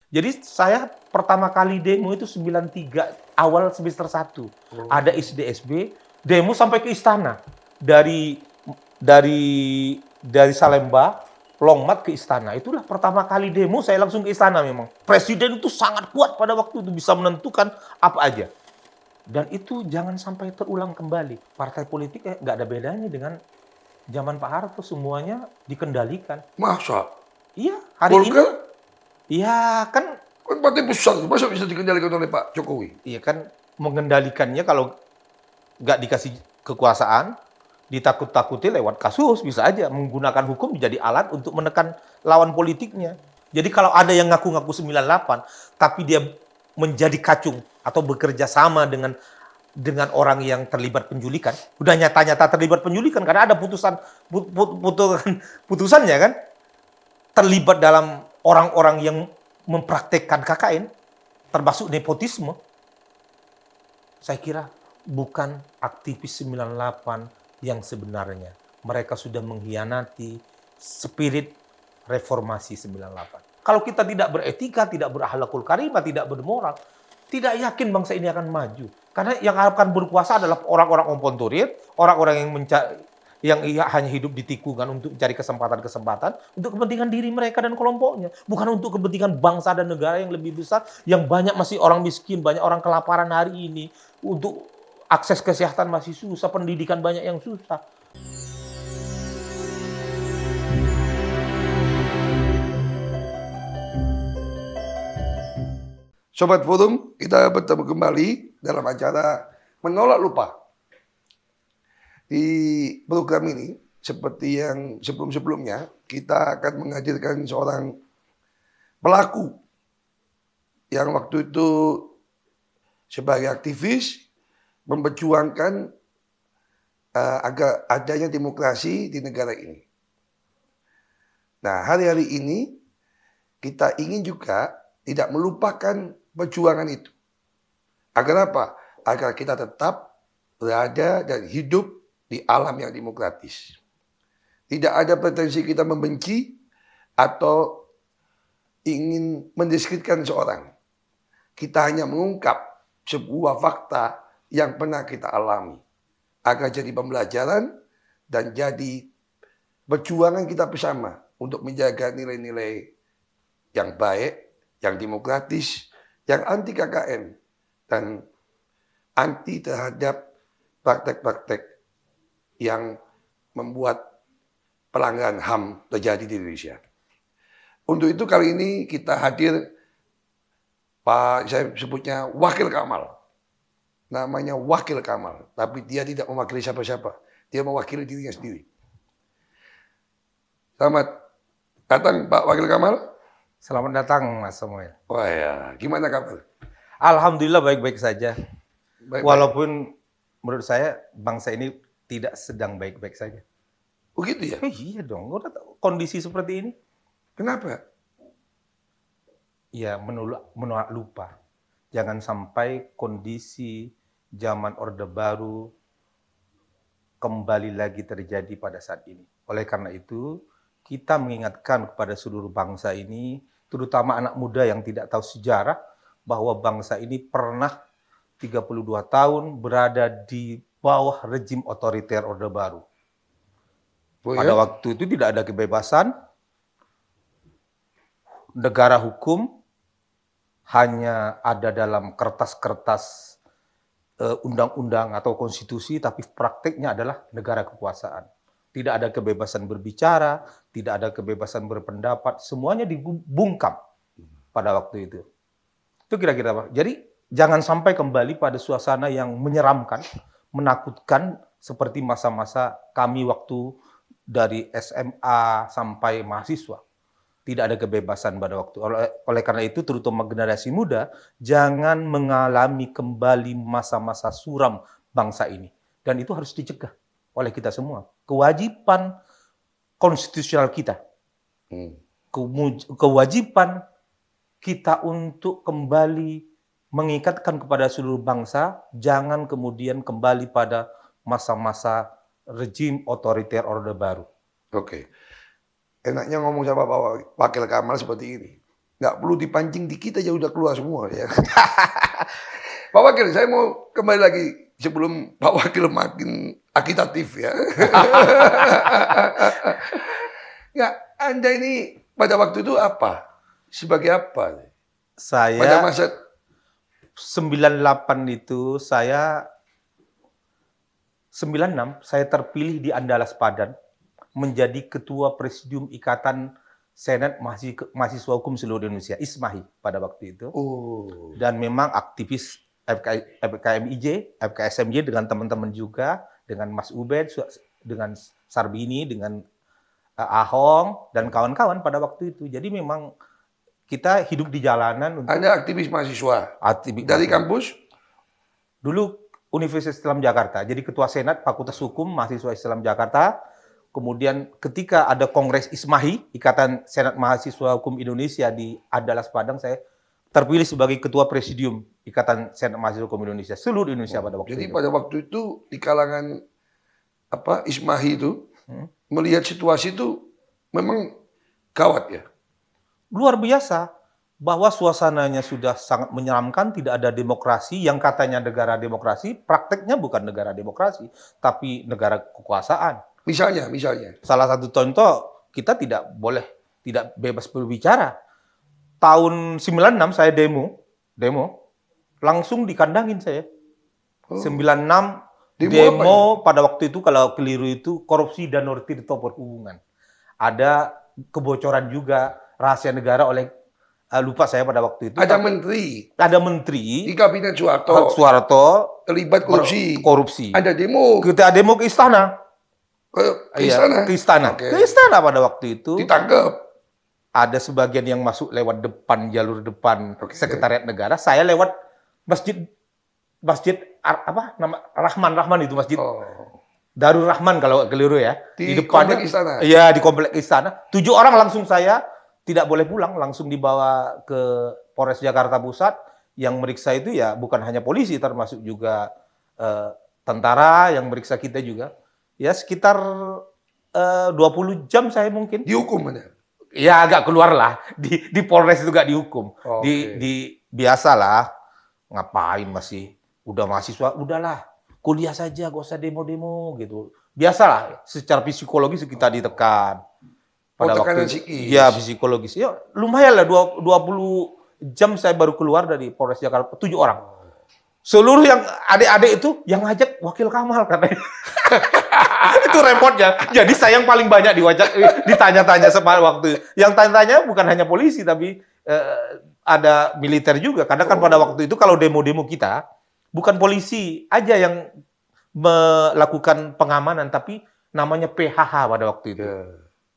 Jadi saya pertama kali demo itu 93 awal semester 1. Oh. Ada SD-SB, demo sampai ke istana. Dari Salemba, Longmat ke istana. Itulah pertama kali demo saya langsung ke istana memang. Presiden itu sangat kuat pada waktu itu bisa menentukan apa aja. Dan itu jangan sampai terulang kembali. Partai politik nggak ada bedanya dengan zaman Pak Harto, semuanya dikendalikan. Masa? Iya, hari ini. Golkar Iya, kan kan partai besar, masa bisa dikendalikan oleh Pak Jokowi? iya kan mengendalikannya kalau nggak dikasih kekuasaan, ditakut-takuti lewat kasus, bisa aja menggunakan hukum menjadi alat untuk menekan lawan politiknya. Jadi kalau ada yang ngaku-ngaku 98, tapi dia menjadi kacung atau bekerja sama dengan orang yang terlibat penculikan, udah nyata-nyata terlibat penculikan karena ada putusannya kan, terlibat dalam orang-orang yang mempraktekkan KKN, termasuk nepotisme. Saya kira bukan aktivis 98 yang sebenarnya. Mereka sudah mengkhianati spirit reformasi 98. Kalau kita tidak beretika, tidak berakhlakul karimah, tidak bermoral, tidak yakin bangsa ini akan maju. Karena yang akan berkuasa adalah orang-orang ompong-turir, orang-orang yang hanya hidup di tikungan untuk mencari kesempatan-kesempatan untuk kepentingan diri mereka dan kelompoknya. Bukan untuk kepentingan bangsa dan negara yang lebih besar, yang banyak masih orang miskin, banyak orang kelaparan hari ini. Untuk akses kesehatan masih susah, pendidikan banyak yang susah. Sobat Forum, kita bertemu kembali dalam acara Menolak Lupa. Di program ini, seperti yang sebelum-sebelumnya, kita akan menghadirkan seorang pelaku yang waktu itu sebagai aktivis memperjuangkan agar adanya demokrasi di negara ini. Nah, hari-hari ini kita ingin juga tidak melupakan perjuangan itu. Agar apa? Agar kita tetap berada dan hidup di alam yang demokratis. Tidak ada pretensi kita membenci atau ingin mendeskripsikan seorang. Kita hanya mengungkap sebuah fakta yang pernah kita alami. Agar jadi pembelajaran dan jadi perjuangan kita bersama untuk menjaga nilai-nilai yang baik, yang demokratis, yang anti KKN, dan anti terhadap praktek-praktek yang membuat pelanggaran HAM terjadi di Indonesia. Untuk itu kali ini kita hadir Pak, saya sebutnya Wakil Kamal. Namanya Wakil Kamal, tapi dia tidak mewakili siapa-siapa. Dia mewakili dirinya sendiri. Selamat datang Pak Wakil Kamal. Selamat datang Mas Samuel. Wah ya, gimana kabar? Alhamdulillah baik-baik saja. Baik-baik. Walaupun menurut saya bangsa ini tidak sedang baik-baik saja. Oh gitu ya? Iya dong, udah tahu kondisi seperti ini. Kenapa? Ya menolak lupa. Jangan sampai kondisi zaman Orde Baru kembali lagi terjadi pada saat ini. Oleh karena itu, kita mengingatkan kepada seluruh bangsa ini, terutama anak muda yang tidak tahu sejarah, bahwa bangsa ini pernah 32 tahun berada di bawah rejim otoriter Orde Baru. Oh, Pada ya? waktu itu tidak ada kebebasan, negara hukum hanya ada dalam kertas-kertas undang-undang atau konstitusi, tapi prakteknya adalah negara kekuasaan. Tidak ada kebebasan berbicara, tidak ada kebebasan berpendapat, semuanya dibungkam pada waktu itu. Itu kira-kira Pak. Jadi jangan sampai kembali pada suasana yang menyeramkan, menakutkan seperti masa-masa kami waktu dari SMA sampai mahasiswa. Tidak ada kebebasan pada waktu. Oleh karena itu, terutama generasi muda, jangan mengalami kembali masa-masa suram bangsa ini. Dan itu harus dicegah oleh kita semua. Kewajiban konstitusional kita. Kewajiban kita untuk kembali mengikatkan kepada seluruh bangsa, jangan kemudian kembali pada masa-masa rejim otoriter Orde Baru. Oke. Enaknya ngomong sama Pak Wakil Kamal seperti ini. nggak perlu dipancing dikit aja udah keluar semua ya. Pak Wakil, saya mau kembali lagi sebelum Pak Wakil makin agitatif ya. Ya, Anda ini pada waktu itu apa? Sebagai apa? Pada Saya masa 98 itu 96 saya terpilih di Andalas Padan menjadi ketua presidium Ikatan Senat Mahasiswa Hukum Seluruh Indonesia, ISMAHI pada waktu itu. oh, Dan memang aktivis FKMIJ, FKSMJ dengan teman-teman juga, dengan Mas Ubed, dengan Sarbini, dengan Ahong, dan kawan-kawan pada waktu itu. Jadi memang kita hidup di jalanan untuk Anda aktivis mahasiswa aktivis dari mahasiswa. kampus? Dulu Universitas Islam Jakarta, jadi ketua Senat Fakultas Hukum Mahasiswa Islam Jakarta. Kemudian ketika ada Kongres ISMAHI, Ikatan Senat Mahasiswa Hukum Indonesia di Andalas Padang, saya terpilih sebagai ketua presidium Ikatan Senat Mahasiswa Hukum Indonesia, seluruh Indonesia pada waktu Jadi itu. pada waktu itu di kalangan apa ISMAHI itu melihat situasi itu memang gawat ya. Luar biasa bahwa suasananya sudah sangat menyeramkan, tidak ada demokrasi, yang katanya negara demokrasi, prakteknya bukan negara demokrasi, tapi negara kekuasaan. Misalnya. Salah satu contoh, kita tidak bebas berbicara. Tahun 96 saya demo, langsung dikandangin saya. Oh. 96 Demo demo pada waktu itu, kalau keliru itu korupsi dan Tirto perhubungan. Ada kebocoran juga rahasia negara oleh lupa saya pada waktu itu. Ada Menteri di kabinet Soeharto terlibat korupsi. Ada demo. Kita demo ke istana. Ke Iya, istana. Ke istana pada waktu itu. Ditangkap. Ada sebagian yang masuk lewat jalur depan Sekretariat Negara. Saya lewat masjid Rahman itu masjid. Darul Rahman kalau keliru ya. Di depannya komplek istana. Iya, di komplek istana. 7 orang langsung saya tidak boleh pulang, langsung dibawa ke Polres Jakarta Pusat. Yang meriksa itu ya bukan hanya polisi, termasuk juga tentara yang meriksa kita juga. Ya sekitar 20 jam saya mungkin. Dihukum Anda? Ya agak keluar lah. Di Polres itu gak dihukum. Biasalah. Ngapain masih? Udah mahasiswa, udahlah. Kuliah saja, gak usah demo-demo gitu. Biasalah. Secara psikologis kita ditekan. Pada tekanan waktu psikis. Ya psikologis. Ya lumayan lah 20 jam saya baru keluar dari Polres Jakarta. 7 orang. Seluruh yang adik-adik itu yang ngajak Wakil Kamal katanya. Itu repotnya. Jadi saya yang paling banyak ditanya-tanya sama waktu. Yang tanya-tanya bukan hanya polisi tapi ada militer juga. Karena kan pada waktu itu kalau demo-demo kita bukan polisi aja yang melakukan pengamanan, tapi namanya PHH pada waktu itu.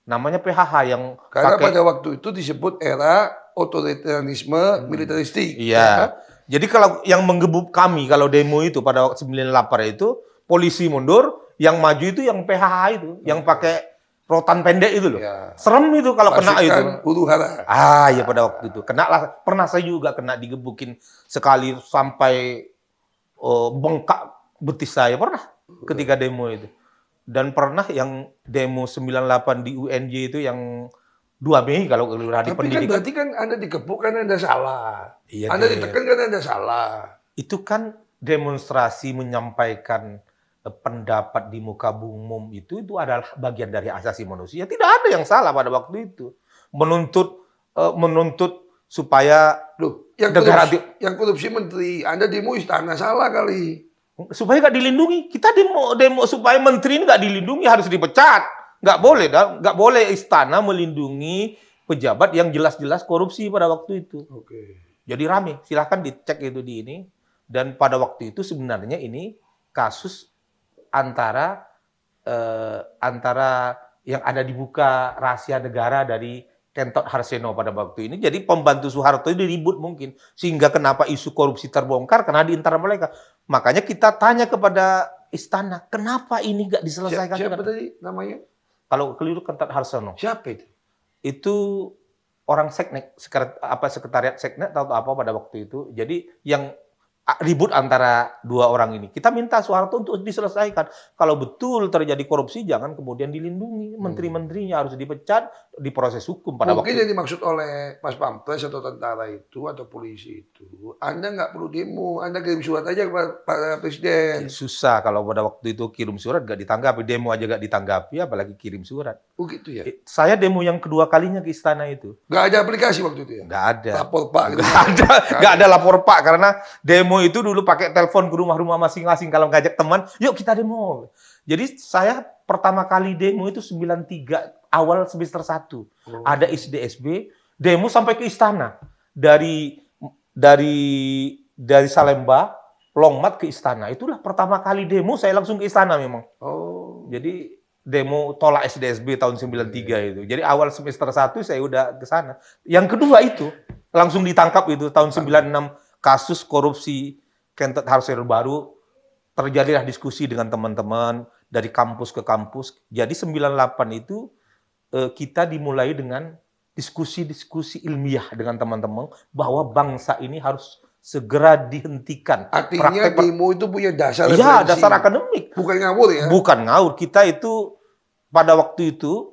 Namanya PHH yang karena pada waktu itu disebut era otoritarianisme militeristik. Iya. Jadi kalau yang menggebuk kami kalau demo itu pada waktu 98 itu polisi mundur, yang maju itu yang PHH itu, yang pakai rotan pendek itu loh. Ya. Serem itu kalau kena itu. Huru-hara. Iya pada waktu itu. Kena lah. Pernah saya juga kena digebukin sekali sampai bengkak betis saya pernah ketika demo itu. Dan pernah yang demo 98 di UNJ itu yang 2 Mei kalau kelurahan di pendidikan. Tapi kan berarti kan Anda digebuk kan Anda salah. Iya, Anda ditekan kan Anda salah. Itu kan demonstrasi menyampaikan pendapat di muka umum itu adalah bagian dari asasi manusia. Tidak ada yang salah pada waktu itu. Menuntut supaya yang korupsi menteri, Anda demo istana salah kali. Supaya nggak dilindungi. Kita demo supaya menteri ini nggak dilindungi, harus dipecat. Nggak boleh istana melindungi pejabat yang jelas-jelas korupsi pada waktu itu. Jadi rame. Silahkan dicek itu di ini. Dan pada waktu itu sebenarnya ini kasus antara yang ada dibuka rahasia negara dari Kentot Harseno pada waktu ini. Jadi pembantu Soeharto itu ribut mungkin. Sehingga kenapa isu korupsi terbongkar, karena di antara mereka. Makanya kita tanya kepada istana, kenapa ini nggak diselesaikan? Siapa tadi namanya? Kalau keliru Kentot Harseno. Siapa itu? Itu orang seknek, sekretariat seknek atau apa pada waktu itu. Jadi yang ribut antara dua orang ini. Kita minta Soeharto untuk diselesaikan. Kalau betul terjadi korupsi, jangan kemudian dilindungi. Menteri-menterinya harus dipecat, diproses hukum pada Mungkin waktu yang dimaksud oleh Pas Pampres atau tentara itu atau polisi itu, Anda nggak perlu demo, Anda kirim surat aja kepada Presiden. susah kalau pada waktu itu kirim surat gak ditanggapi, demo aja gak ditanggapi, apalagi kirim surat. Oh gitu ya? Saya demo yang kedua kalinya ke istana itu. Nggak ada aplikasi waktu itu ya? Nggak ada. Lapor Pak. Gitu. Nggak ada lapor Pak, karena demo itu dulu pakai telepon ke rumah-rumah masing-masing kalau ngajak teman, yuk kita demo. Jadi saya pertama kali demo itu 93 awal semester 1. Oh. Ada ISDSB, demo sampai ke istana. Dari Salemba, Longmat ke istana. Itulah pertama kali demo saya langsung ke istana memang. Oh. Jadi demo tolak SDSB tahun 93 itu. Jadi awal semester 1 saya udah ke sana. Yang kedua itu langsung ditangkap itu tahun 96 kasus korupsi Kentet Harsel baru, terjadilah diskusi dengan teman-teman dari kampus ke kampus. Jadi 98 itu kita dimulai dengan diskusi-diskusi ilmiah dengan teman-teman bahwa bangsa ini harus segera dihentikan. Artinya demo itu punya dasar Iya, referensi. dasar akademik. Bukan ngawur ya? Bukan ngawur. Kita itu pada waktu itu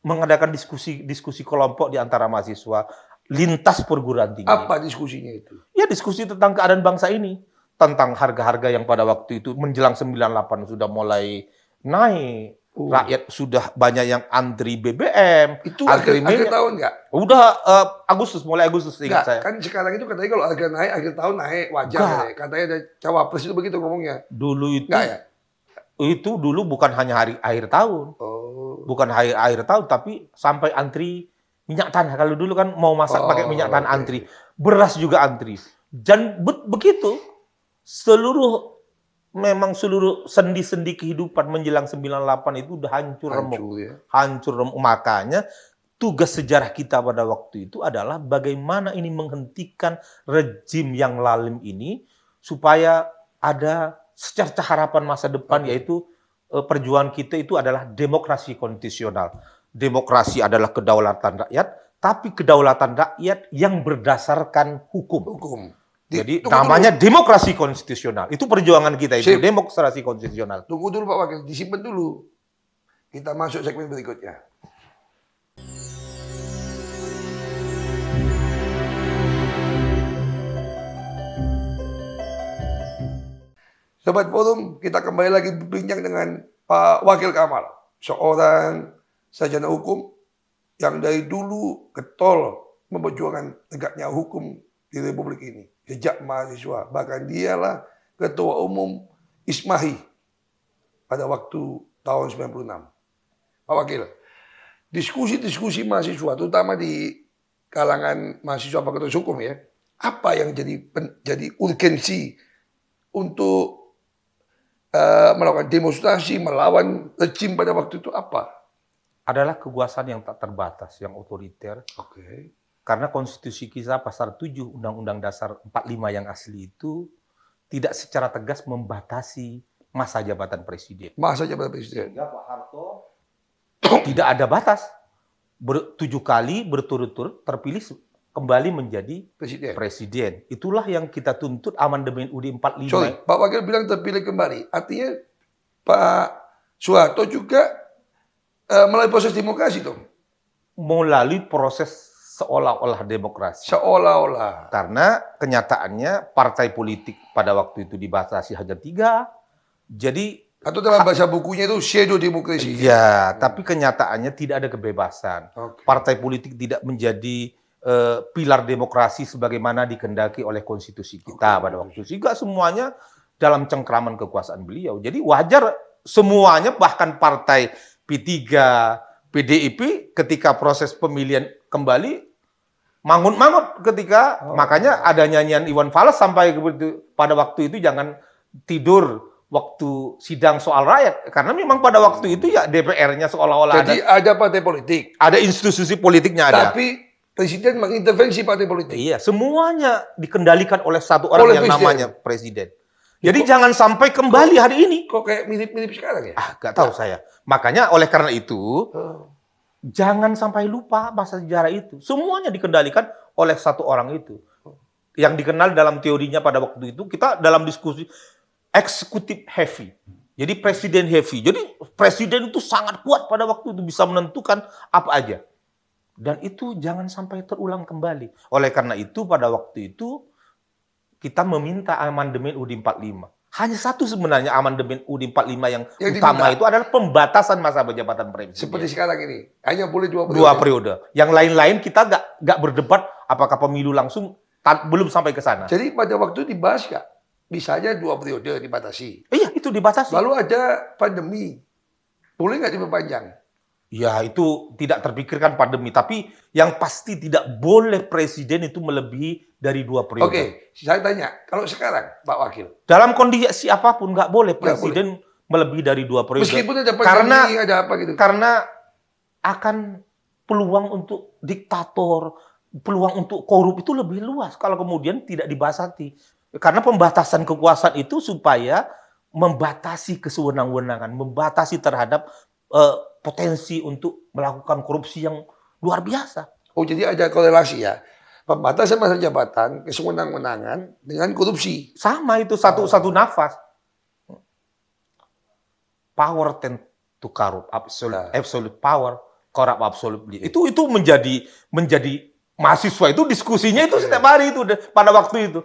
mengadakan diskusi kelompok di antara mahasiswa lintas perguruan tinggi. Apa diskusinya itu? Ya, diskusi tentang keadaan bangsa ini. Tentang harga-harga yang pada waktu itu menjelang 98 sudah mulai naik. Rakyat sudah banyak yang antri BBM. Itu antri akhir tahun nggak? Udah mulai Agustus ingat saya. Kan sekarang itu katanya kalau harga naik, akhir tahun naik, wajar. Ya. Katanya ada cawapres itu begitu ngomongnya. Dulu itu, nggak ya? Itu dulu bukan hanya hari akhir tahun. Oh. Bukan akhir tahun, tapi sampai antri minyak tanah. Kalau dulu kan mau masak pakai minyak tanah antri. Beras juga antri. Dan begitu, seluruh sendi-sendi kehidupan menjelang 98 itu udah hancur remuk. Ya? Hancur remuk. Makanya tugas sejarah kita pada waktu itu adalah bagaimana ini menghentikan rejim yang lalim ini supaya ada secerca harapan masa depan, yaitu perjuangan kita itu adalah demokrasi konstitusional. Demokrasi adalah kedaulatan rakyat, tapi kedaulatan rakyat yang berdasarkan hukum. Jadi namanya demokrasi konstitusional. Itu perjuangan kita itu, demokrasi konstitusional. Tunggu dulu Pak Wakil, disimpan dulu. Kita masuk segmen berikutnya. Sobat Forum, kita kembali lagi berbincang dengan Pak Wakil Kamal, seorang sarjana hukum yang dari dulu getol memperjuangkan tegaknya hukum di Republik ini. Sejak mahasiswa, bahkan dialah Ketua Umum Ismahi pada waktu tahun 96. Pak Wakil, diskusi-diskusi mahasiswa, terutama di kalangan mahasiswa Fakultas Hukum ya, apa yang jadi urgensi untuk melakukan demonstrasi, melawan rejim pada waktu itu apa? Adalah kekuasaan yang tak terbatas, yang otoriter. Oke. Karena konstitusi kita pasal 7 Undang-Undang Dasar 45 yang asli itu tidak secara tegas membatasi masa jabatan presiden. Masa jabatan presiden. Sehingga Pak Harto tidak ada batas. 7 kali berturut-turut terpilih kembali menjadi presiden. Itulah yang kita tuntut amandemen UUD 45. Sorry, Pak Wakil bilang terpilih kembali. Artinya Pak Soeharto juga melalui proses demokrasi dong? Melalui proses seolah-olah demokrasi. Seolah-olah. Karena kenyataannya partai politik pada waktu itu dibatasi hanya 3. Jadi atau dalam bahasa bukunya itu pseudo demokrasi. Ya, tapi kenyataannya tidak ada kebebasan. Okay. Partai politik tidak menjadi pilar demokrasi sebagaimana dikehendaki oleh konstitusi kita pada waktu itu. Sehingga semuanya dalam cengkraman kekuasaan beliau. Jadi wajar semuanya, bahkan partai P3, PDIP ketika proses pemilihan kembali mangut-mangut ketika makanya ada nyanyian Iwan Fals sampai pada waktu itu jangan tidur waktu sidang soal rakyat, karena memang pada waktu itu ya DPR-nya seolah-olah jadi ada partai politik, ada institusi politiknya ada, tapi presiden mengintervensi partai politik. Iya, semuanya dikendalikan oleh satu orang yang namanya presiden. Jadi jangan sampai kembali hari ini. Kok kayak mirip-mirip sekarang ya? Gak tahu saya. Makanya oleh karena itu jangan sampai lupa masa sejarah itu. Semuanya dikendalikan oleh satu orang itu. Yang dikenal dalam teorinya pada waktu itu, kita dalam diskusi eksekutif heavy. Jadi presiden heavy. Jadi presiden itu sangat kuat pada waktu itu bisa menentukan apa aja. Dan itu jangan sampai terulang kembali. Oleh karena itu pada waktu itu kita meminta amandemen UUD 45. Hanya satu sebenarnya amandemen UUD 45 yang utama diminta. itu adalah pembatasan masa jabatan presiden. Seperti sekarang ini, hanya boleh 2 periode. 2 periode. Yang lain-lain kita nggak berdebat apakah pemilu langsung belum sampai ke sana. Jadi pada waktu dibahas nggak? Bisa aja 2 periode dibatasi. Iya, itu dibatasi. Lalu ada pandemi. Boleh nggak diperpanjang? Ya, itu tidak terpikirkan pandemi. Tapi yang pasti tidak boleh presiden itu melebihi dari 2 periode. Oke, saya tanya. Kalau sekarang, Pak Wakil. Dalam kondisi apapun nggak boleh presiden melebihi dari 2 periode. Meskipun ada pandemi, ada apa gitu. Karena akan peluang untuk diktator, peluang untuk korup itu lebih luas kalau kemudian tidak dibatasi. Karena pembatasan kekuasaan itu supaya membatasi kesewenang-wenangan, membatasi terhadap potensi untuk melakukan korupsi yang luar biasa. Oh, jadi ada korelasi ya. Pembatasan masa jabatan, kesewenang-wenangan dengan korupsi. Sama itu satu nafas. Power tend to corrupt, absolute power, corrupt absolutely. Itu menjadi mahasiswa itu diskusinya itu setiap hari itu pada waktu itu.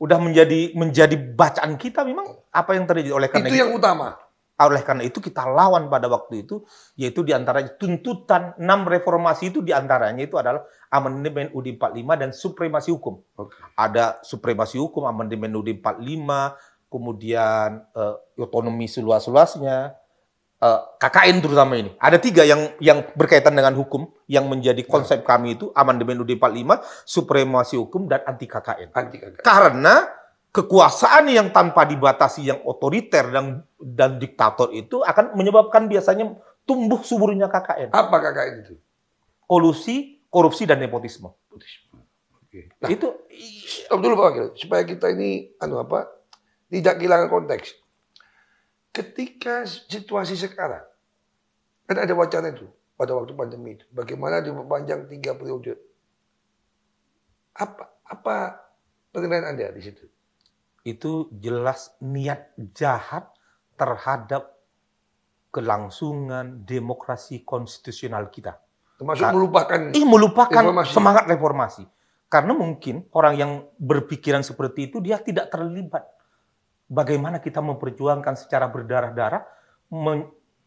Udah menjadi bacaan kita memang apa yang terjadi. Oleh karena itu yang utama. Oleh karena itu kita lawan pada waktu itu, yaitu diantaranya tuntutan 6 reformasi itu diantaranya itu adalah amandemen UUD 45 dan supremasi hukum. Ada supremasi hukum, amandemen UUD 45, kemudian otonomi seluas-luasnya, KKN terutama ini. Ada 3 yang berkaitan dengan hukum yang menjadi konsep kami itu amandemen UUD 45, supremasi hukum dan anti KKN. Karena kekuasaan yang tanpa dibatasi yang otoriter dan diktator itu akan menyebabkan biasanya tumbuh suburnya KKN. Apa KKN itu? Kolusi, korupsi dan nepotisme. Oke. Nah, itu stop dulu Pak Wakil, supaya kita ini tidak kehilangan konteks. Ketika situasi sekarang, kan ada wacana itu pada waktu pandemi itu, bagaimana diperpanjang 3 periode. Apa penilaian Anda di situ? Itu jelas niat jahat terhadap kelangsungan demokrasi konstitusional kita. Termasuk melupakan reformasi. Semangat reformasi. Karena mungkin orang yang berpikiran seperti itu dia tidak terlibat. Bagaimana kita memperjuangkan secara berdarah-darah,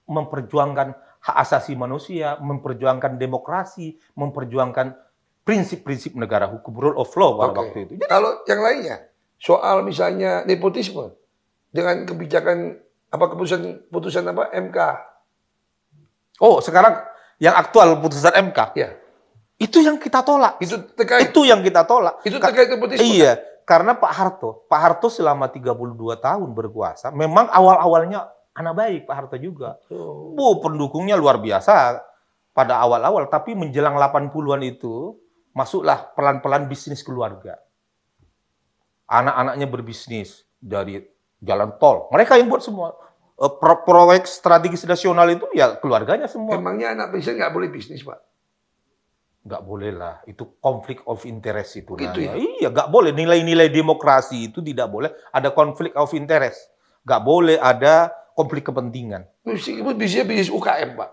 memperjuangkan hak asasi manusia, memperjuangkan demokrasi, memperjuangkan prinsip-prinsip negara hukum, rule of law pada waktu itu. Jadi, kalau yang lainnya, soal misalnya nepotisme dengan kebijakan keputusan MK. Oh, sekarang yang aktual putusan MK. Ya. Itu yang kita tolak. Itu yang kita tolak. Itu terkait nepotisme. Iya. Karena Pak Harto selama 32 tahun berkuasa, memang awal-awalnya anak baik Pak Harto juga. Pendukungnya luar biasa pada awal-awal, tapi menjelang 80-an itu masuklah pelan-pelan bisnis keluarga. Anak-anaknya berbisnis dari jalan tol. Mereka yang buat semua. Proyek strategis nasional itu ya keluarganya semua. Emangnya anak presiden nggak boleh bisnis, Pak? Nggak boleh lah, itu konflik of interest itu. Gitu ya? Iya, nggak boleh. Nilai-nilai demokrasi itu tidak boleh ada konflik of interest. Nggak boleh ada konflik kepentingan. Meskipun bisnis UKM, Pak.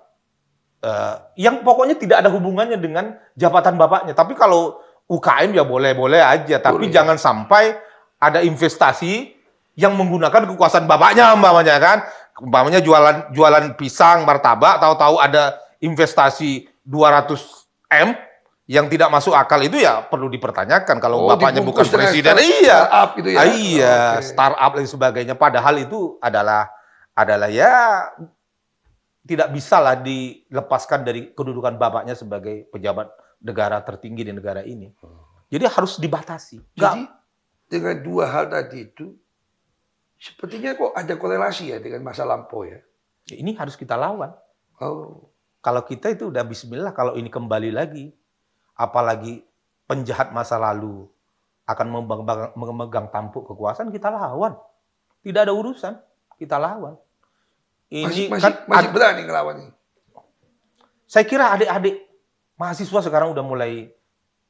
Yang pokoknya tidak ada hubungannya dengan jabatan bapaknya. Tapi kalau UKM ya boleh-boleh aja. Tapi jangan sampai ada investasi yang menggunakan kekuasaan bapaknya, umpamanya kan. Umpamanya jualan pisang, martabak, tahu-tahu ada investasi 200 M yang tidak masuk akal itu ya perlu dipertanyakan kalau bapaknya bukan presiden. Iya, startup gitu ya. Iya, startup dan sebagainya. Padahal itu adalah ya tidak bisa lah dilepaskan dari kedudukan bapaknya sebagai pejabat negara tertinggi di negara ini. Jadi harus dibatasi. Jadi dengan 2 hal tadi itu sepertinya kok ada korelasi ya dengan masa lampau ya. Ini harus kita lawan. Oh. Kalau kita itu udah bismillah, kalau ini kembali lagi, apalagi penjahat masa lalu akan memegang tampuk kekuasaan, kita lawan. Tidak ada urusan, kita lawan. Ini masih berani ngelawan ini? Saya kira adik-adik mahasiswa sekarang udah mulai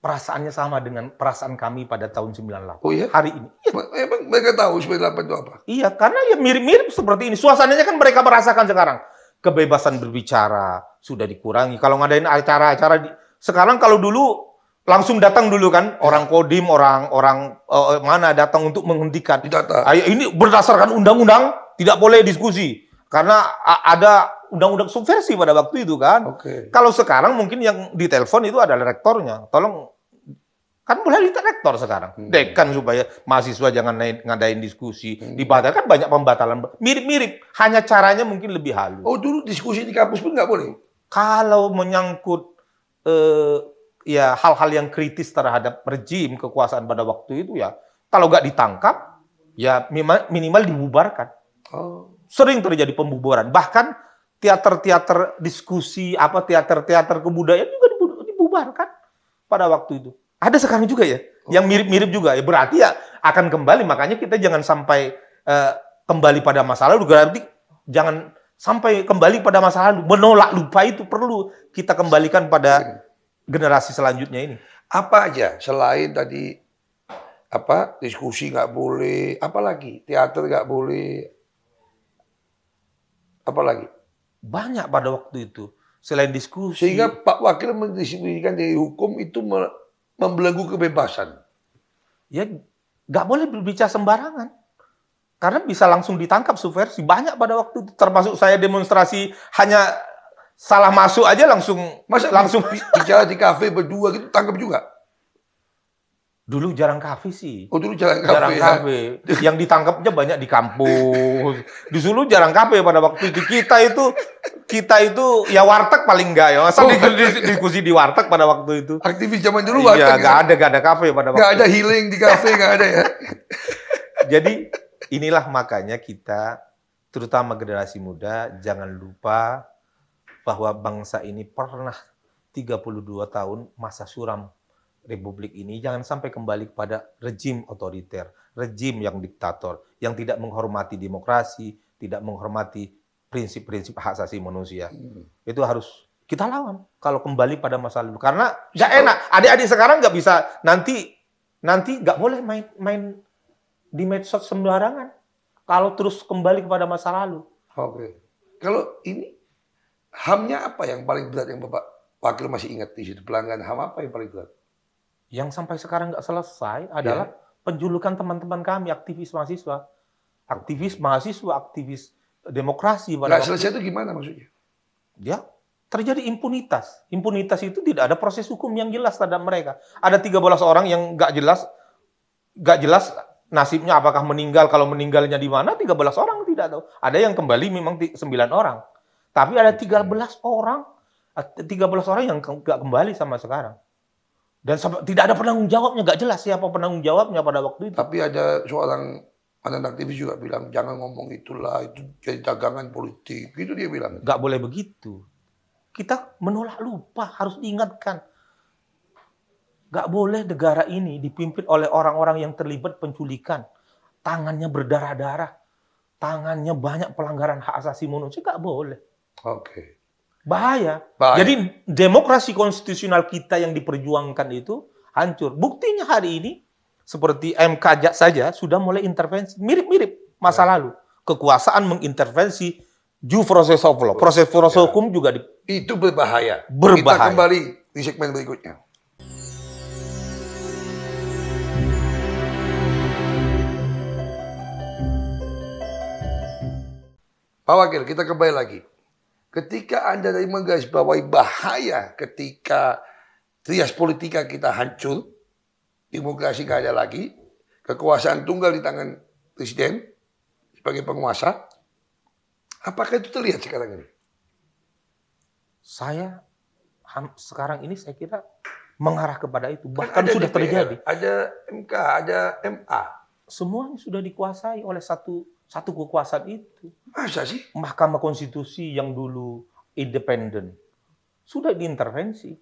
perasaannya sama dengan perasaan kami pada tahun 98. Oh ya? Hari ini. Iya, Emang mereka tahu 98 itu apa? iya, karena ya mirip-mirip seperti ini. Suasananya kan mereka merasakan sekarang. Kebebasan berbicara sudah dikurangi. Kalau ngadain acara-acara sekarang kalau dulu langsung datang dulu kan orang Kodim, orang mana datang untuk menghentikan. Didata. Ini berdasarkan undang-undang tidak boleh diskusi karena ada undang-undang subversi pada waktu itu kan. Oke. Kalau sekarang mungkin yang ditelepon itu adalah rektornya. Tolong kan mulai rektor sekarang. Dekan supaya mahasiswa jangan ngadain diskusi. Dibatalkan banyak pembatalan. Mirip-mirip, hanya caranya mungkin lebih halus. Oh dulu diskusi di kampus pun nggak boleh? Kalau menyangkut ya hal-hal yang kritis terhadap rejim kekuasaan pada waktu itu ya, kalau nggak ditangkap, ya minimal dibubarkan. Oh. Sering terjadi pembubaran. Bahkan teater-teater diskusi, teater-teater kebudayaan juga dibubarkan pada waktu itu. Ada sekarang juga ya, yang mirip-mirip juga ya. Berarti ya akan kembali. Makanya kita jangan sampai kembali pada masa lalu. Berarti jangan sampai kembali pada masa lalu. Menolak lupa itu perlu kita kembalikan pada generasi selanjutnya ini. Apa aja selain tadi diskusi nggak boleh, apalagi teater nggak boleh, apalagi? Banyak pada waktu itu. Selain diskusi. Sehingga Pak Wakil mendisiplinkan dari hukum itu membelenggu kebebasan. Ya nggak boleh berbicara sembarangan. Karena bisa langsung ditangkap subversi. Banyak pada waktu itu. Termasuk saya demonstrasi hanya salah masuk aja langsung. Masa langsung bicara di kafe berdua gitu tangkap juga? Dulu jarang kafe sih. Oh dulu jarang kafe Jarang kafe. Yang ditangkapnya banyak di kampus. Di Sulu jarang kafe pada waktu itu. Kita itu ya warteg paling enggak ya. Masa diskusi di warteg pada waktu itu. Aktivis zaman dulu warteg. Iya, nggak ada kafe pada waktu itu. Nggak ada healing di kafe, nggak ada ya. Jadi inilah makanya kita, terutama generasi muda, jangan lupa bahwa bangsa ini pernah 32 tahun masa suram Republik ini. Jangan sampai kembali kepada rejim otoriter, rejim yang diktator, yang tidak menghormati demokrasi, tidak menghormati prinsip-prinsip hak asasi manusia. Itu harus kita lawan kalau kembali pada masa lalu. Karena nggak enak. Adik-adik sekarang nggak bisa, nanti nggak boleh main di medsos sembarangan. Kalau terus kembali kepada masa lalu. Oke. Kalau ini HAM-nya apa yang paling berat yang Bapak Wakil masih ingat di situ? Pelanggaran HAM apa yang paling berat? Yang sampai sekarang nggak selesai adalah penjulukan teman-teman kami, aktivis mahasiswa. Aktivis mahasiswa, aktivis demokrasi. Nggak selesai itu gimana maksudnya? Ya, terjadi impunitas. Impunitas itu tidak ada proses hukum yang jelas terhadap mereka. Ada 13 orang yang nggak jelas nasibnya apakah meninggal, kalau meninggalnya di mana, 13 orang tidak tahu. Ada yang kembali memang 9 orang. Tapi ada 13 orang yang nggak kembali sama sekarang. Dan tidak ada penanggung jawabnya, nggak jelas siapa penanggung jawabnya pada waktu itu. Tapi ada seorang mantan aktivis juga bilang, jangan ngomong itulah, itu jadi dagangan politik. Gitu dia bilang. Nggak boleh begitu. Kita menolak lupa, harus diingatkan. Nggak boleh negara ini dipimpin oleh orang-orang yang terlibat penculikan. Tangannya berdarah-darah. Tangannya banyak pelanggaran hak asasi manusia, nggak boleh. Oke. Bahaya. Jadi demokrasi konstitusional kita yang diperjuangkan itu hancur. Buktinya hari ini seperti MK saja sudah mulai intervensi. Mirip-mirip masa lalu. Kekuasaan mengintervensi due process of law. Proses hukum juga itu berbahaya. Berbahaya. Kita kembali di segmen berikutnya. Pak Wakil, kita kembali lagi. Ketika Anda dari menggarisbawahi bahaya ketika trias politika kita hancur, demokrasi nggak ada lagi, kekuasaan tunggal di tangan presiden sebagai penguasa, apakah itu terlihat sekarang ini? Sekarang ini saya kira mengarah kepada itu. Bahkan sudah DPR, terjadi. Ada MK, ada MA. Semuanya sudah dikuasai oleh satu kekuasaan itu. Masa sih? Mahkamah Konstitusi yang dulu independen sudah diintervensi.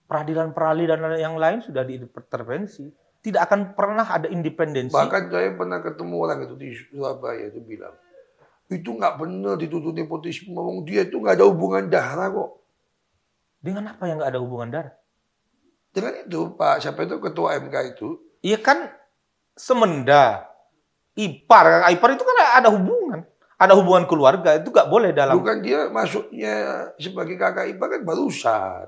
Peradilan-peradilan yang lain sudah diintervensi. Tidak akan pernah ada independensi. Bahkan saya pernah ketemu orang itu di Surabaya itu bilang, itu nggak benar dituduh nepotisme. Dia itu nggak ada hubungan darah kok. Dengan apa yang nggak ada hubungan darah? Dengan itu Pak, siapa itu ketua MK itu, Iya kan semenda, ipar, kakak ipar itu kan ada hubungan keluarga itu nggak boleh dalam. bukan dia masuknya sebagai kakak ipar kan barusan.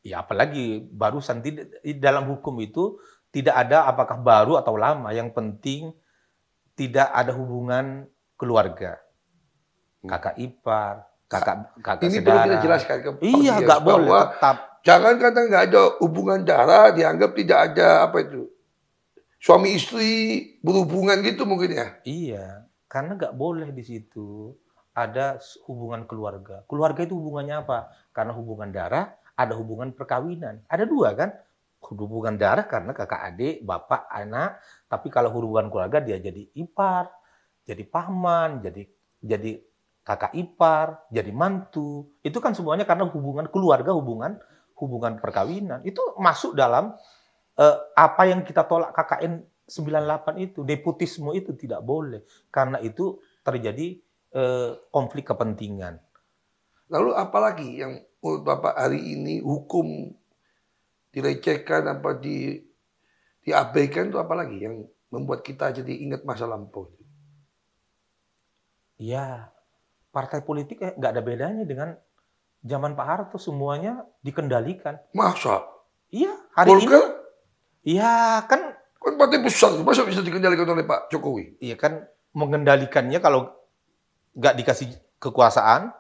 Ya apalagi barusan tidak dalam hukum itu tidak ada apakah baru atau lama. Yang penting tidak ada hubungan keluarga, kakak ipar, kakak kakak Ini perlu kita saudara. jelaskan ke Iya, audiens nggak boleh bahwa tetap. jangan kata nggak ada hubungan darah dianggap tidak ada apa itu, suami istri berhubungan gitu mungkin ya. Iya, karena nggak boleh di situ ada hubungan keluarga. Keluarga itu hubungannya apa? Karena hubungan darah, ada hubungan perkawinan. Ada dua kan? Hubungan darah karena kakak adik, bapak, anak. Tapi kalau hubungan keluarga dia jadi ipar, jadi paman, jadi kakak ipar, jadi mantu. Itu kan semuanya karena hubungan keluarga, hubungan perkawinan. Itu masuk dalam apa yang kita tolak KKN 98 itu, nepotisme itu tidak boleh. Karena itu terjadi konflik kepentingan. Lalu apalagi yang menurut Bapak hari ini hukum dilecehkan apa diabaikan itu apalagi yang membuat kita jadi ingat masa lampau? Ya, partai politik nggak ada bedanya dengan zaman Pak Harto, semuanya dikendalikan. Masa? Iya, hari ini, Golkar ya kan, kan partai besar, masa bisa dikendalikan oleh Pak Jokowi? iya kan mengendalikannya kalau nggak dikasih kekuasaan,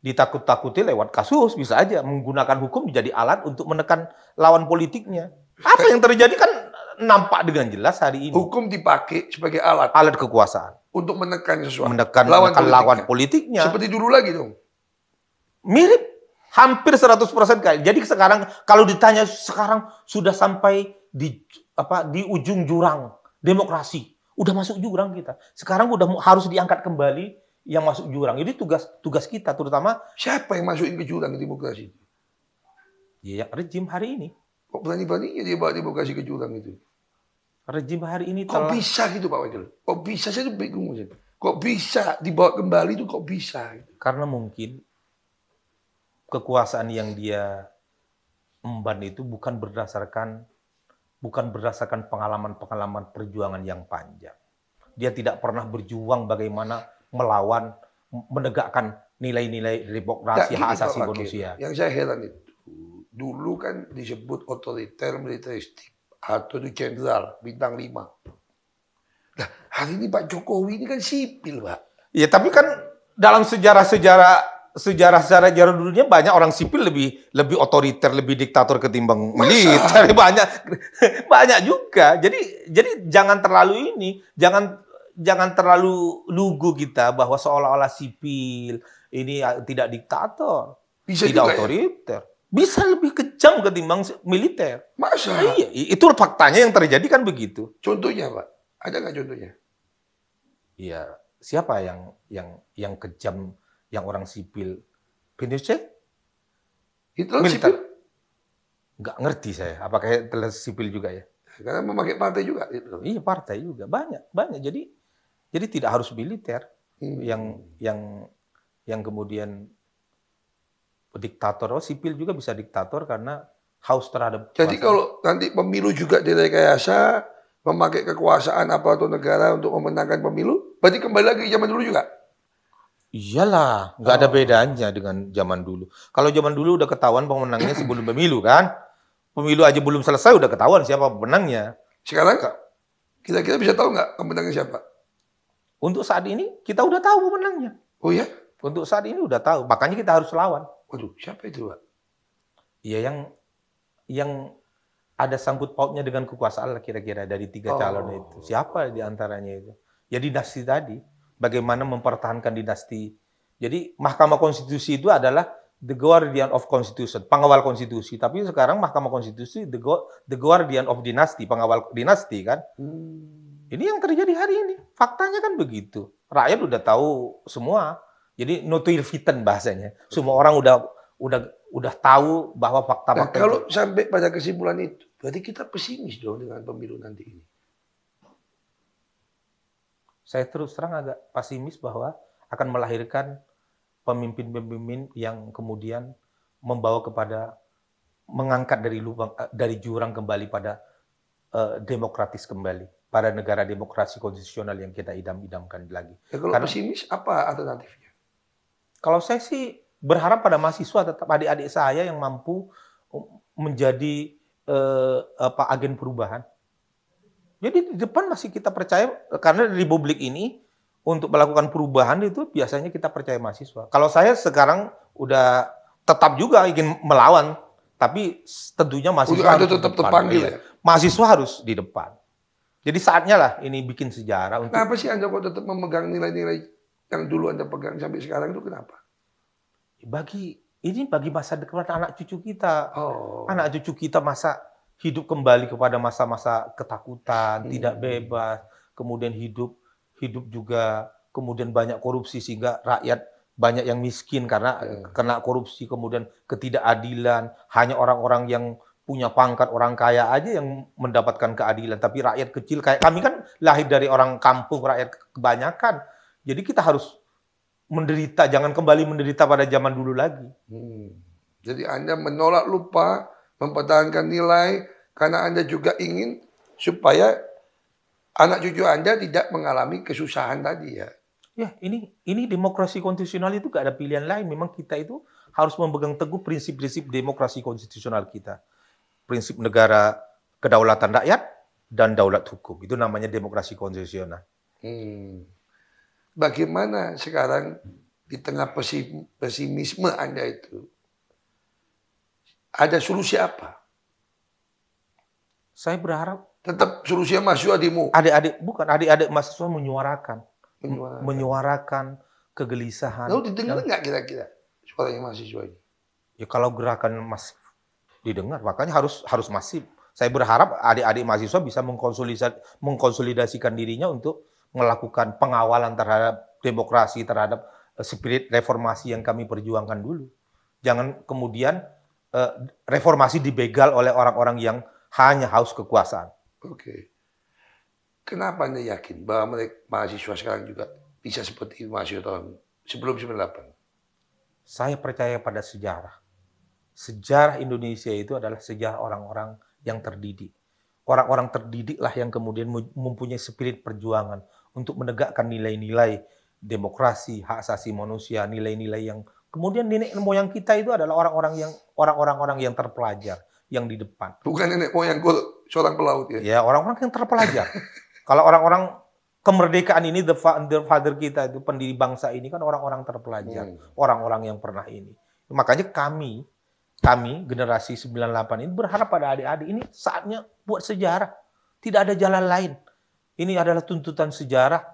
ditakut-takuti lewat kasus, bisa aja menggunakan hukum menjadi alat untuk menekan lawan politiknya. Apa yang terjadi kan nampak dengan jelas hari ini. Hukum dipakai sebagai alat Alat kekuasaan. untuk menekan sesuatu. Menekan lawan lawan politiknya. politiknya. Seperti dulu lagi dong. Mirip. Hampir 100% kayak. Jadi sekarang kalau ditanya sekarang sudah sampai di ujung jurang demokrasi. Udah masuk jurang kita. Sekarang udah harus diangkat kembali yang masuk jurang. Ini tugas kita terutama Siapa yang masukin ke jurang demokrasi? ya rejim hari ini. Kok berani-beraninya dia bawa demokrasi ke jurang itu? Rejim hari ini Kok bisa gitu Pak Wakil? Kok bisa? Saya tuh bingung. Kok bisa dibawa kembali itu kok bisa? Karena mungkin kekuasaan yang dia emban itu bukan berdasarkan pengalaman-pengalaman perjuangan yang panjang. Dia tidak pernah berjuang bagaimana melawan, menegakkan nilai-nilai demokrasi, hak asasi manusia. Yang saya heran itu, dulu kan disebut otoriter militeristik atau itu jenderal bintang 5. Nah, hari ini Pak Jokowi ini kan sipil, Pak. Ya, tapi kan dalam sejarah dunia banyak orang sipil lebih otoriter, lebih diktator ketimbang militer. Banyak juga. Jadi jangan terlalu lugu kita bahwa seolah-olah sipil ini tidak diktator, Bisa tidak juga otoriter. Ya? Bisa lebih kejam ketimbang militer. Masa? Iya, itu faktanya yang terjadi kan begitu. Contohnya, Pak? Ada nggak contohnya? Iya, siapa yang kejam, yang orang sipil? Pinochet? Itu Militer? sipil. Nggak ngerti saya. Apakah itu sipil juga ya? Karena memakai partai juga. Itu. Iya, partai juga banyak. Jadi tidak harus militer yang kemudian diktator. Sipil juga bisa diktator karena haus terhadap kekuasaan. Jadi kalau nanti pemilu juga direkayasa, memakai kekuasaan aparatur negara untuk memenangkan pemilu, berarti kembali lagi zaman dulu juga? Iyalah, nggak ada bedanya dengan zaman dulu. Kalau zaman dulu udah ketahuan pemenangnya sebelum pemilu kan? Pemilu aja belum selesai udah ketahuan siapa pemenangnya. Sekarang kira-kira bisa tahu nggak pemenangnya siapa? Untuk saat ini kita udah tahu pemenangnya. Oh ya? Untuk saat ini udah tahu, makanya kita harus lawan. Waduh, siapa itu, Pak? Iya, yang ada sangkut pautnya dengan kekuasaan lah kira-kira dari 3 calon itu. Siapa di antaranya itu? Ya dinasti tadi. Bagaimana mempertahankan dinasti. Jadi Mahkamah Konstitusi itu adalah the guardian of constitution, pengawal konstitusi. Tapi sekarang Mahkamah Konstitusi the guardian of dynasty, pengawal dinasti kan. Ini yang terjadi hari ini. Faktanya kan begitu. Rakyat udah tahu semua. Jadi notuil viten bahasanya. Semua orang udah tahu bahwa fakta-fakta kalau sampai pada kesimpulan itu, berarti kita pesimis dong dengan pemilu nanti ini. Saya terus terang agak pesimis bahwa akan melahirkan pemimpin-pemimpin yang kemudian membawa kepada mengangkat dari jurang kembali pada demokratis kembali, pada negara demokrasi konstitusional yang kita idam-idamkan lagi. Ya, kalau Karena pesimis apa alternatifnya? kalau saya sih berharap pada mahasiswa, tetap adik-adik saya yang mampu menjadi agen perubahan. Jadi di depan masih kita percaya, karena di republik ini untuk melakukan perubahan itu biasanya kita percaya mahasiswa. Kalau saya sekarang udah tetap juga ingin melawan, tapi tentunya mahasiswa Untuk Anda harus di tetap depan. terpanggil Iya. ya? Mahasiswa harus di depan. Jadi saatnya lah ini bikin sejarah untuk Kenapa sih Anda kok tetap memegang nilai-nilai yang dulu Anda pegang sampai sekarang itu kenapa? bagi masa depan anak cucu kita. Oh. Anak cucu kita masa hidup kembali kepada masa-masa ketakutan, tidak bebas, kemudian hidup juga kemudian banyak korupsi sehingga rakyat banyak yang miskin karena kena korupsi, kemudian ketidakadilan, hanya orang-orang yang punya pangkat, orang kaya aja yang mendapatkan keadilan, tapi rakyat kecil kayak kami kan lahir dari orang kampung, rakyat kebanyakan. Jadi kita harus menderita, jangan kembali menderita pada zaman dulu lagi. Jadi Anda menolak lupa, mempertahankan nilai, karena Anda juga ingin supaya anak cucu Anda tidak mengalami kesusahan tadi ya. Ya, ini demokrasi konstitusional itu gak ada pilihan lain. Memang kita itu harus memegang teguh prinsip-prinsip demokrasi konstitusional kita. Prinsip negara kedaulatan rakyat dan daulat hukum. Itu namanya demokrasi konstitusional. Bagaimana sekarang di tengah pesimisme Anda itu, ada solusi apa? Saya berharap Tetap solusinya mahasiswa demo. adik-adik mahasiswa menyuarakan kegelisahan. Lalu didengar nggak kira-kira suaranya mahasiswa ini? Ya kalau gerakan masif didengar, makanya harus masif. Saya berharap adik-adik mahasiswa bisa mengkonsolidasikan dirinya untuk melakukan pengawalan terhadap demokrasi, terhadap spirit reformasi yang kami perjuangkan dulu. Jangan kemudian reformasi dibegal oleh orang-orang yang hanya haus kekuasaan. Oke. Kenapa Anda yakin bahwa mereka mahasiswa sekarang juga bisa seperti mahasiswa tahun sebelum 98? Saya percaya pada sejarah. Sejarah Indonesia itu adalah sejarah orang-orang yang terdidik. Orang-orang terdidiklah yang kemudian mempunyai spirit perjuangan untuk menegakkan nilai-nilai demokrasi, hak asasi manusia, nilai-nilai yang kemudian nenek moyang kita itu adalah orang-orang yang terpelajar, yang di depan. Bukan nenek moyang gue seorang pelaut ya? Ya, orang-orang yang terpelajar. Kalau orang-orang kemerdekaan ini, the father kita itu, pendiri bangsa ini kan orang-orang terpelajar. Orang-orang yang pernah ini. Makanya kami generasi 98 ini berharap pada adik-adik ini saatnya buat sejarah. Tidak ada jalan lain. Ini adalah tuntutan sejarah,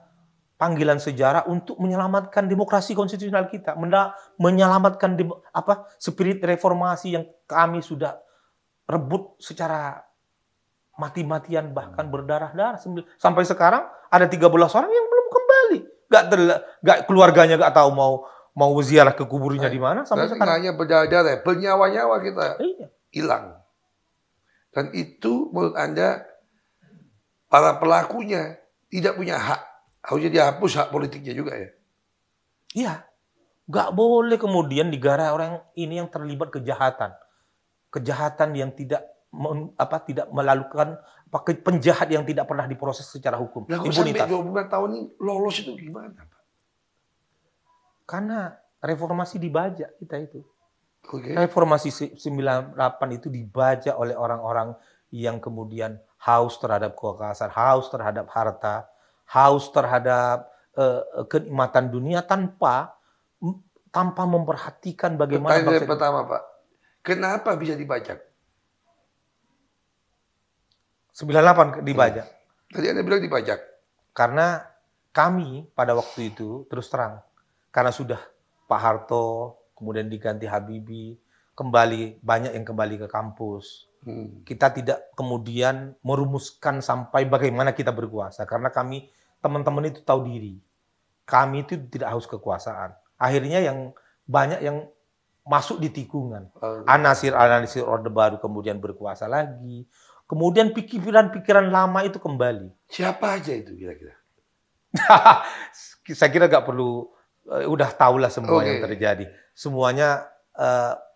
panggilan sejarah untuk menyelamatkan demokrasi konstitusional kita, menyelamatkan spirit reformasi yang kami sudah rebut secara mati-matian, bahkan berdarah-darah. Sampai sekarang ada 13 orang yang belum kembali. Gak keluarganya gak tahu mau ziarah ke kuburnya di mana sampai sekarang. Hanya berdarah-darah, bernyawa-nyawa kita hilang. Dan itu menurut Anda para pelakunya tidak punya hak. Harusnya dihapus hak politiknya juga ya? Iya. Gak boleh kemudian negara orang ini yang terlibat kejahatan. Kejahatan yang tidak melakukan penjahat yang tidak pernah diproses secara hukum. Nah, kok sampai 25 tahun ini lolos itu gimana, Pak? Karena reformasi dibajak kita itu. Okay. Reformasi 98 itu dibajak oleh orang-orang yang kemudian haus terhadap kekuasaan, haus terhadap harta, haus terhadap kenikmatan dunia tanpa memperhatikan bagaimana pertanyaan pertama, Pak. Kenapa bisa dibajak? 98 dibajak. Tadi Anda bilang dibajak. Karena kami pada waktu itu terus terang, karena sudah Pak Harto, kemudian diganti Habibie, banyak yang kembali ke kampus. Kita tidak kemudian merumuskan sampai bagaimana kita berkuasa, karena kami teman-teman itu tahu diri. Kami itu tidak haus kekuasaan. Akhirnya banyak yang masuk di tikungan. Anasir Orde Baru kemudian berkuasa lagi. Kemudian pikiran-pikiran lama itu kembali. Siapa aja itu kira-kira? Saya kira nggak perlu, udah tahulah semua yang terjadi. Semuanya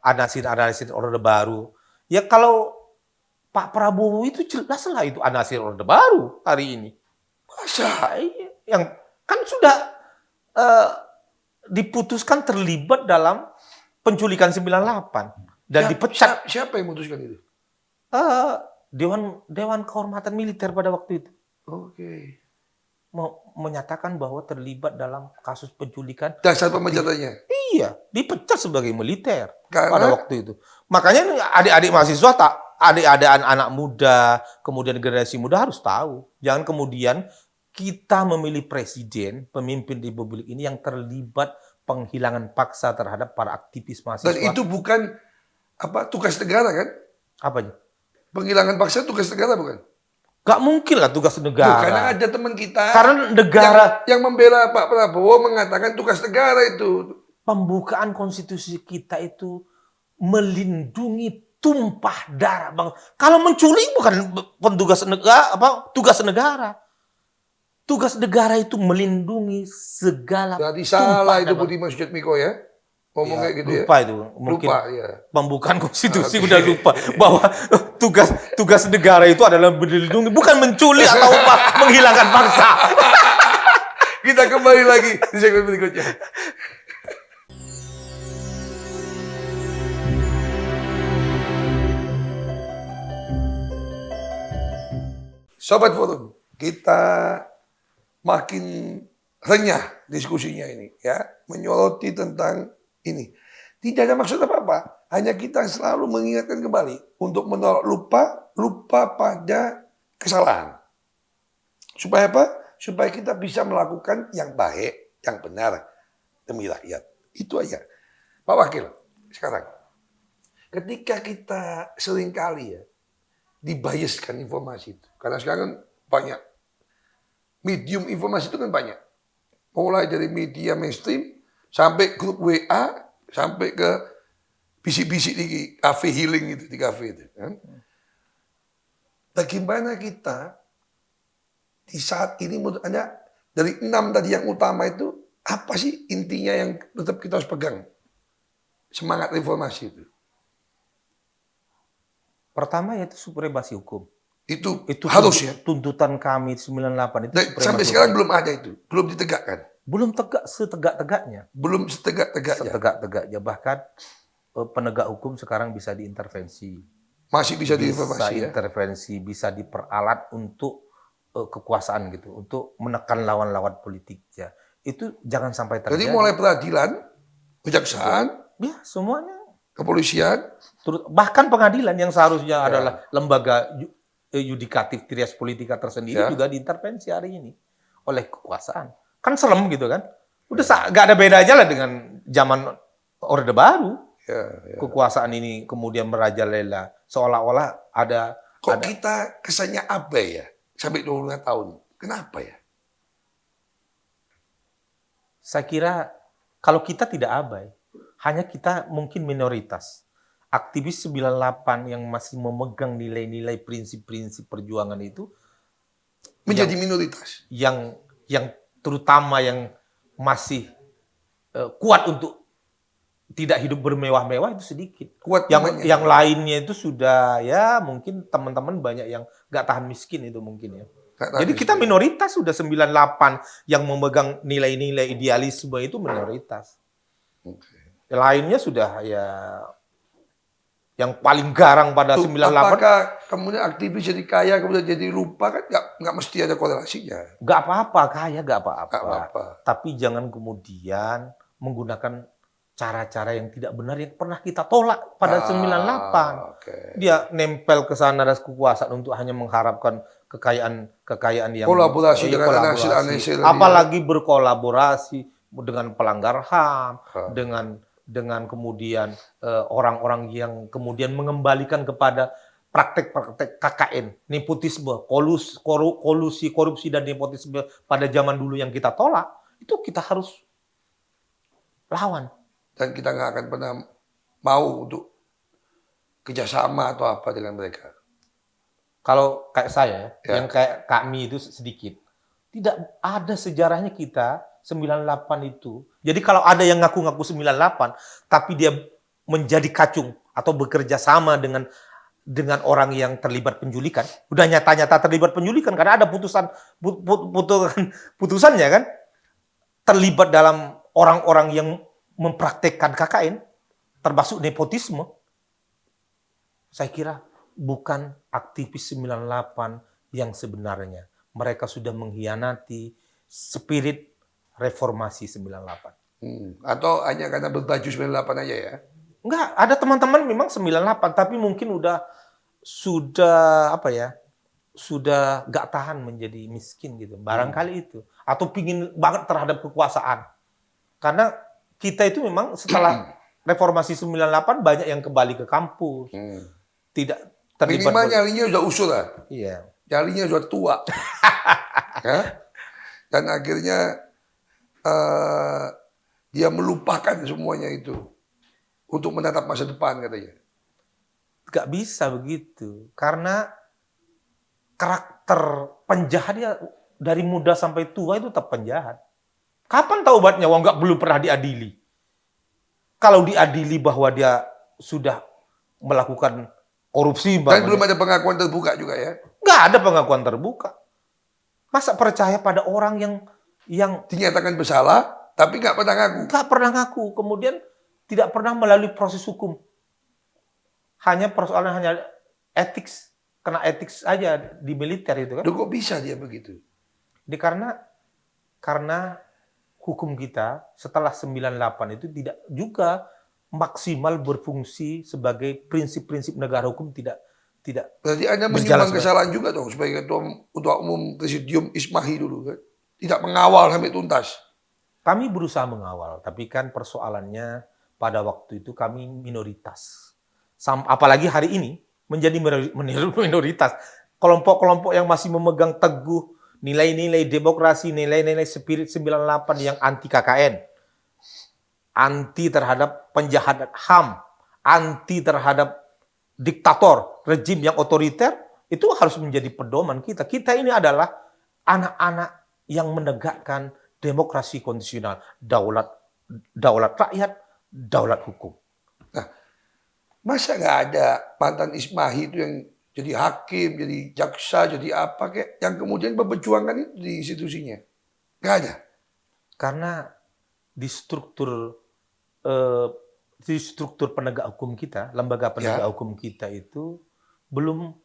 anasir Orde Baru Ya kalau Pak Prabowo itu jelas lah itu anasir Orde Baru hari ini. Masa? Yang kan sudah eh, diputuskan terlibat dalam penculikan 98 dan dipecat Siapa yang memutuskan itu? eh, Dewan Kehormatan Militer pada waktu itu. Oke. Menyatakan bahwa terlibat dalam kasus penculikan. Dasar pemecatannya? Iya, dipecat sebagai militer Karena? pada waktu itu. Makanya adik-adik mahasiswa adik-adik anak muda, kemudian generasi muda harus tahu. Jangan kemudian kita memilih presiden, pemimpin republik ini yang terlibat penghilangan paksa terhadap para aktivis mahasiswa. Dan itu bukan tugas negara kan? Apanya? Penghilangan paksa tugas negara bukan? Gak mungkin lah tugas negara. Karena ada teman kita Karena negara yang membela Pak Prabowo mengatakan tugas negara itu. Pembukaan konstitusi kita itu melindungi tumpah darah bang. Kalau menculik bukan tugas negara. Tugas negara itu melindungi segala. Berarti salah itu Budiman Sujatmiko ya? Ngomong kayak gitu lupa ya? Itu. Mungkin lupa ya. Pembukaan konstitusi udah lupa bahwa tugas negara itu adalah melindungi, bukan menculik atau menghilangkan bangsa. Kita kembali lagi di segmen berikutnya. Sobat Forum, kita makin renyah diskusinya ini ya, menyoroti tentang ini. Tidak ada maksud apa-apa, hanya kita selalu mengingatkan kembali untuk menolak lupa pada kesalahan. Supaya apa? Supaya kita bisa melakukan yang baik, yang benar demi rakyat. Itu aja. Pak Wakil, sekarang ketika kita seringkali ya dibiaskan informasi itu. Karena sekarang kan banyak medium informasi itu kan banyak. Mulai dari media mainstream sampai grup WA sampai ke bisik-bisik di cafe healing itu, di cafe itu kan. Bagaimana kita di saat ini menurut Anda dari 6 tadi yang utama itu apa sih intinya yang tetap kita harus pegang? Semangat reformasi itu. Pertama yaitu supremasi hukum. Itu harus ya. Tuntutan kami 98 itu sampai sekarang belum ada itu, belum ditegakkan. Belum setegak-tegaknya. Belum setegak-tegaknya. Setegak-tegaknya. Bahkan penegak hukum sekarang bisa diintervensi. Masih bisa diintervensi ya? Intervensi, bisa diperalat untuk kekuasaan gitu, untuk menekan lawan-lawan politiknya. Itu jangan sampai terjadi. Jadi mulai peradilan, kejaksaan, ya semuanya. Kepolisian, bahkan pengadilan yang seharusnya adalah lembaga yudikatif trias politika tersendiri juga diintervensi hari ini oleh kekuasaan. Kan serem gitu kan? Udah gak ada bedanya lah dengan zaman Orde Baru. Kekuasaan ini kemudian merajalela seolah-olah ada. Kok kita kesannya abai ya sampai 25 tahun? Kenapa ya? Saya kira kalau kita tidak abai, hanya kita mungkin minoritas. Aktivis 98 yang masih memegang nilai-nilai prinsip-prinsip perjuangan itu menjadi minoritas. Yang terutama yang masih kuat untuk tidak hidup bermewah-mewah itu sedikit. Kuat yang lainnya itu sudah ya mungkin teman-teman banyak yang nggak tahan miskin itu mungkin ya. Jadi kita minoritas sudah 98 yang memegang nilai-nilai idealisme itu minoritas. Lainnya sudah ya yang paling garang pada 98. Apakah kemudian aktivis jadi kaya kemudian jadi lupa kan nggak mesti ada korelasinya. Nggak apa-apa kaya nggak apa-apa. Tapi jangan kemudian menggunakan cara-cara yang tidak benar yang pernah kita tolak pada 98. Dia nempel ke sana dan kekuasaan untuk hanya mengharapkan kekayaan yang kolaborasi dengan hasil-hasil. Apalagi berkolaborasi dengan pelanggar HAM, dengan kemudian orang-orang yang kemudian mengembalikan kepada praktek-praktek KKN, nepotisme, kolusi, korupsi dan nepotisme pada zaman dulu yang kita tolak, itu kita harus lawan. Dan kita nggak akan pernah mau untuk kerjasama atau apa dengan mereka. Kalau kayak saya, yang kayak kami itu sedikit. Tidak ada sejarahnya kita 98 itu. Jadi kalau ada yang ngaku-ngaku 98, tapi dia menjadi kacung atau bekerja sama dengan dengan orang yang terlibat penculikan, udah nyata-nyata terlibat penculikan karena ada putusannya kan, terlibat dalam orang-orang yang mempraktekkan KKN, termasuk nepotisme, saya kira bukan aktivis 98 yang sebenarnya. Mereka sudah mengkhianati spirit reformasi 98. Atau hanya karena berbaju 98 aja ya? Enggak, ada teman-teman memang 98, tapi mungkin sudah apa ya, sudah nggak tahan menjadi miskin gitu. Barangkali itu. Atau pingin banget terhadap kekuasaan. Karena kita itu memang setelah reformasi 98 banyak yang kembali ke kampus. Tidak terlibat. Minimal nyalinya sudah usul lah. Iya. Nyalinya sudah tua. Ya? Dan akhirnya dia melupakan semuanya itu untuk menatap masa depan katanya. Gak bisa begitu. Karena karakter penjahatnya dari muda sampai tua itu tetap penjahat. Kapan taubatnya? Wah, nggak belum pernah diadili. Kalau diadili bahwa dia sudah melakukan korupsi, Dan belum ada pengakuan terbuka juga ya? nggak ada pengakuan terbuka. Masa percaya pada orang yang dinyatakan bersalah, tapi nggak pernah ngaku. Nggak pernah ngaku, kemudian tidak pernah melalui proses hukum. Hanya persoalan hanya etik, kena etik aja di militer itu kan. Duh, kok bisa dia begitu? Karena hukum kita setelah 98 itu tidak juga maksimal berfungsi sebagai prinsip-prinsip negara hukum tidak Berarti Anda menyumbang kesalahan juga dong sebagai Ketua Umum Presidium Ismahi dulu kan? Tidak mengawal sampai tuntas. Kami berusaha mengawal, tapi kan persoalannya pada waktu itu kami minoritas. Apalagi hari ini menjadi minoritas. Kelompok-kelompok yang masih memegang teguh nilai-nilai demokrasi, nilai-nilai spirit 98 yang anti KKN, anti terhadap penjahat HAM, anti terhadap diktator, rejim yang otoriter, itu harus menjadi pedoman kita. Kita ini adalah anak-anak yang menegakkan demokrasi konstitusional, daulat rakyat, daulat hukum. Nah, masa nggak ada mantan Ismahi itu yang jadi hakim, jadi jaksa, jadi apa kayak yang kemudian memperjuangkan itu di institusinya? Nggak ada. Karena di struktur penegak hukum kita, lembaga penegak hukum kita itu belum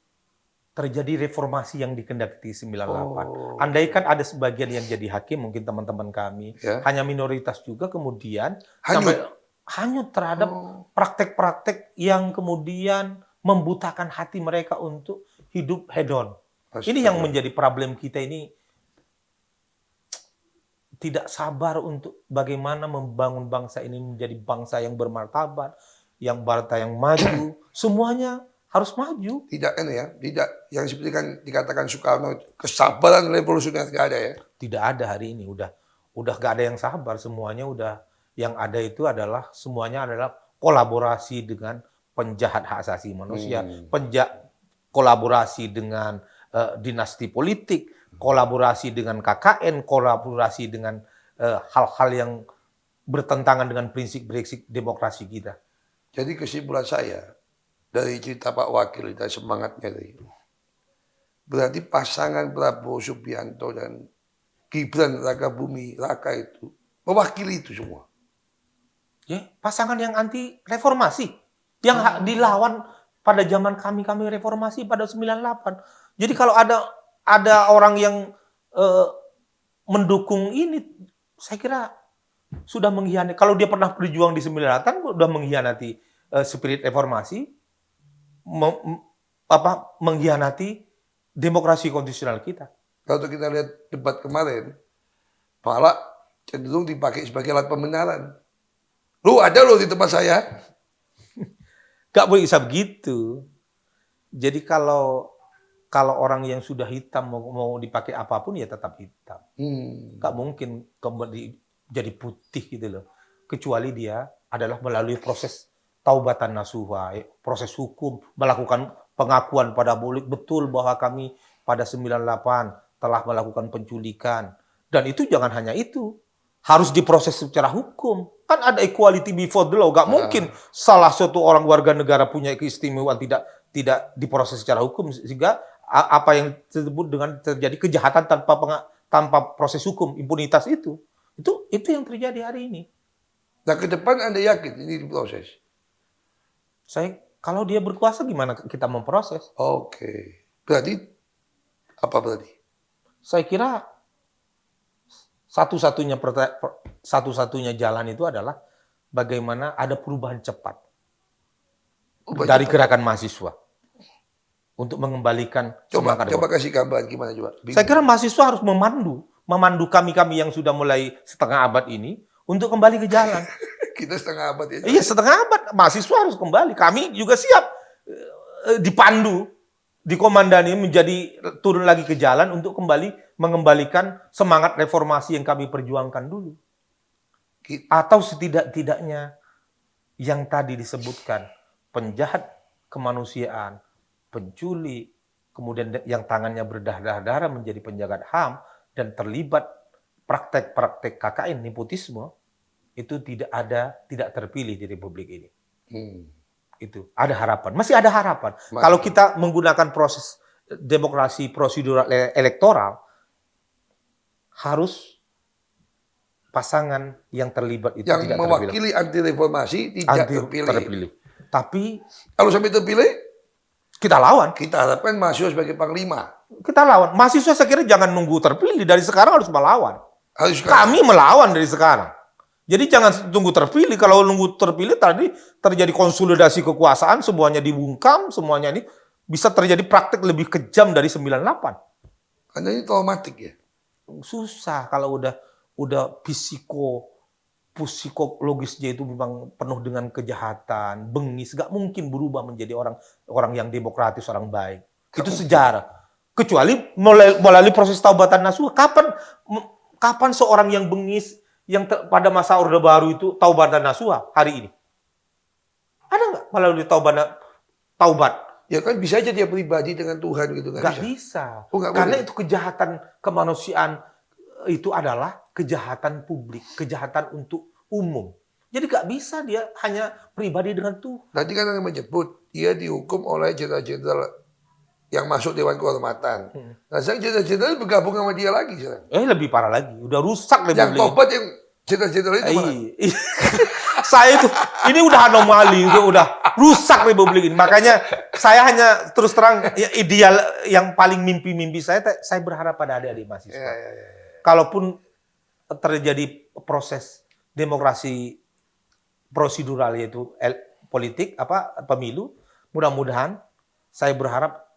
terjadi reformasi yang dikendaki 98. Andaikan ada sebagian yang jadi hakim, mungkin teman-teman kami, hanya minoritas juga kemudian sampai hanyut terhadap praktek-praktek yang kemudian membutakan hati mereka untuk hidup hedon. Ini yang menjadi problem kita ini. Tidak sabar untuk bagaimana membangun bangsa ini menjadi bangsa yang bermartabat, yang bangsa yang maju, semuanya harus maju. Tidak yang seperti kan dikatakan Soekarno, kesabaran revolusioner nggak ada ya? Tidak ada hari ini, udah nggak ada yang sabar, semuanya udah yang ada itu adalah semuanya adalah kolaborasi dengan penjahat hak asasi manusia, kolaborasi dengan dinasti politik, kolaborasi dengan KKN, kolaborasi dengan hal-hal yang bertentangan dengan prinsip-prinsip demokrasi kita. Jadi kesimpulan saya dari cerita Pak Wakil, dari semangatnya tadi, berarti pasangan Prabowo Subianto dan Gibran Rakabumi Raka itu mewakili itu semua. Ya, pasangan yang anti reformasi, yang dilawan pada zaman kami reformasi pada 98. Jadi kalau ada orang yang mendukung ini, saya kira sudah mengkhianati. Kalau dia pernah berjuang di 98, sudah mengkhianati spirit reformasi, mengkhianati demokrasi konstitusional kita. Kalau kita lihat debat kemarin, malah cenderung dipakai sebagai alat pembenaran. Lu ada loh di tempat saya. Gak boleh bisa begitu. Jadi kalau orang yang sudah hitam mau dipakai apapun ya tetap hitam. Gak mungkin kembali jadi putih gitu loh. Kecuali dia adalah melalui proses taubatan nasuha, proses hukum, melakukan pengakuan pada publik betul bahwa kami pada 98 telah melakukan penculikan. Dan itu jangan hanya itu. Harus diproses secara hukum. Kan ada equality before the law. Gak mungkin salah satu orang warga negara punya keistimewaan tidak diproses secara hukum, sehingga apa yang disebut dengan terjadi kejahatan tanpa proses hukum, impunitas itu yang terjadi hari ini. Nah, ke depan Anda yakin ini diproses? Kalau dia berkuasa gimana kita memproses? Oke. Berarti apa berarti? Saya kira satu-satunya jalan itu adalah bagaimana ada perubahan cepat dari gerakan mahasiswa untuk mengembalikan semangat. Coba kasih gambaran gimana coba. Saya kira mahasiswa harus memandu kami-kami yang sudah mulai setengah abad ini untuk kembali ke jalan. Kita setengah abad ya. Iya, setengah abad. Mahasiswa harus kembali. Kami juga siap dipandu, dikomandani turun lagi ke jalan untuk mengembalikan semangat reformasi yang kami perjuangkan dulu. Atau setidak-tidaknya yang tadi disebutkan, penjahat kemanusiaan, penculik, kemudian yang tangannya berdarah-darah menjadi penjagat HAM, dan terlibat praktek-praktek KKN, nepotisme, itu tidak terpilih di Republik ini. Itu ada harapan, masih ada harapan. Kalau kita menggunakan proses demokrasi prosedural elektoral, harus pasangan yang terlibat itu yang tidak mewakili anti reformasi tidak terpilih. Tapi kalau sampai terpilih, kita lawan. Kita harapkan mahasiswa sebagai panglima. Kita lawan. Mahasiswa saya kira jangan nunggu terpilih, dari sekarang harus melawan. Kami melawan dari sekarang. Jadi jangan tunggu terpilih. Kalau nunggu terpilih tadi terjadi konsolidasi kekuasaan, semuanya dibungkam, semuanya ini bisa terjadi praktik lebih kejam dari 98. Karena ini traumatik ya. Susah kalau udah psikologisnya itu memang penuh dengan kejahatan, bengis, gak mungkin berubah menjadi orang yang demokratis, orang baik. Itu sejarah. Kecuali melalui proses taubatan nasuha. Kapan seorang yang bengis yang pada masa Orde Baru itu taubatan nasuha hari ini? Ada nggak melalui taubat? Ya kan bisa aja dia pribadi dengan Tuhan gitu. Nggak bisa. Nggak Karena boleh. itu kejahatan kemanusiaan, itu adalah kejahatan publik, kejahatan untuk umum. Jadi nggak bisa dia hanya pribadi dengan Tuhan. Tadi kan Anda menyebut dia dihukum oleh jenderal-jenderal yang masuk Dewan Kehormatan. Nah, sekarang jenderal-jenderal bergabung sama dia lagi sekarang. Lebih parah lagi, udah rusak Republik. Yang tobat yang jenderal-jenderal itu mana? Saya itu, ini udah anomali, udah rusak Republik ini. Makanya saya hanya terus terang ideal yang paling mimpi saya berharap pada adik-adik mahasiswa. Kalaupun terjadi proses demokrasi prosedural yaitu politik pemilu, mudah-mudahan saya berharap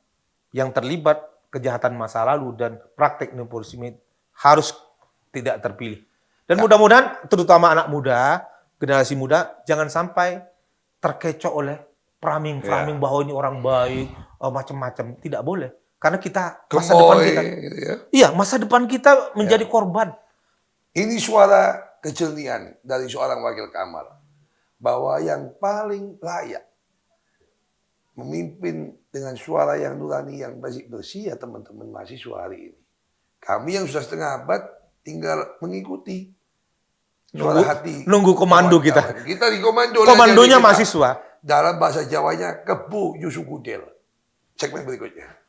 yang terlibat kejahatan masa lalu dan praktek nepotisme harus tidak terpilih. Dan mudah-mudahan terutama anak muda, generasi muda jangan sampai terkecoh oleh framing bahwa ini orang baik, macam-macam. Tidak boleh. Karena masa depan kita gitu ya. Iya, masa depan kita menjadi korban. Ini suara kejernihan dari seorang Wakil Kamal bahwa yang paling layak memimpin dengan suara yang nurani, yang bersih ya teman-teman mahasiswa hari ini. Kami yang sudah setengah abad tinggal mengikuti suara hati. Nunggu komando kita. Kita di komando. Komandonya mahasiswa. Dalam bahasa Jawanya, kebu Yusukudel. Segmen berikutnya.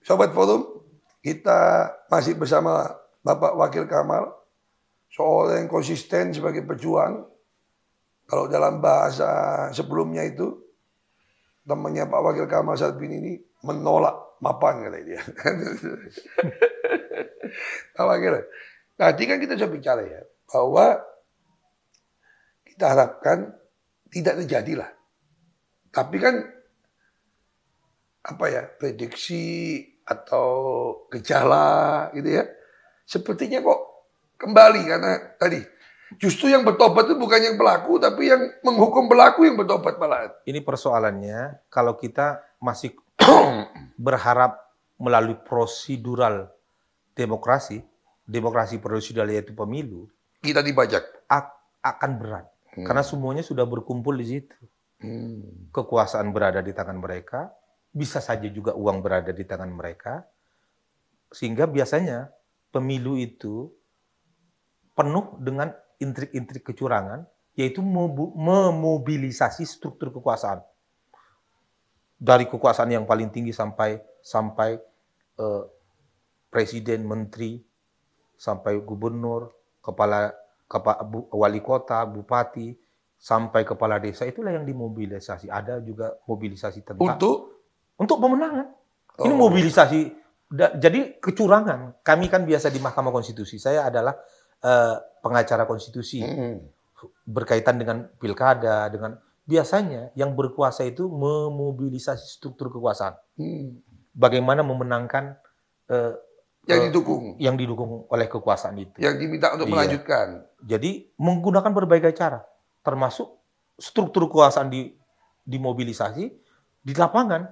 Sobat Forum, kita masih bersama Bapak Wakil Kamal, seorang yang konsisten sebagai pejuang. Kalau dalam bahasa sebelumnya itu, temannya Pak Wakil Kamal Sarpin ini menolak mapan, kata dia. Pak Wakil, tadi kan kita sudah bicara ya, bahwa kita harapkan tidak terjadilah. Tapi kan, prediksi atau gejala gitu ya, sepertinya kok kembali karena tadi justru yang bertobat itu bukan yang pelaku tapi yang menghukum pelaku yang bertobat malah. Ini persoalannya kalau kita masih berharap melalui prosedural demokrasi prosedural yaitu pemilu, kita dibajak akan berat karena semuanya sudah berkumpul di situ. Kekuasaan berada di tangan mereka. Bisa saja juga uang berada di tangan mereka, sehingga biasanya pemilu itu penuh dengan intrik-intrik kecurangan, yaitu memobilisasi struktur kekuasaan. Dari kekuasaan yang paling tinggi sampai presiden, menteri, sampai gubernur, wali kota, bupati, sampai kepala desa, itulah yang dimobilisasi. Ada juga mobilisasi tentang untuk pemenangan. Ini mobilisasi, jadi kecurangan. Kami kan biasa di Mahkamah Konstitusi, saya adalah pengacara konstitusi, berkaitan dengan pilkada, dengan biasanya yang berkuasa itu memobilisasi struktur kekuasaan. Bagaimana memenangkan yang didukung oleh kekuasaan itu. Yang diminta untuk melanjutkan. Jadi menggunakan berbagai cara, termasuk struktur kekuasaan dimobilisasi di lapangan.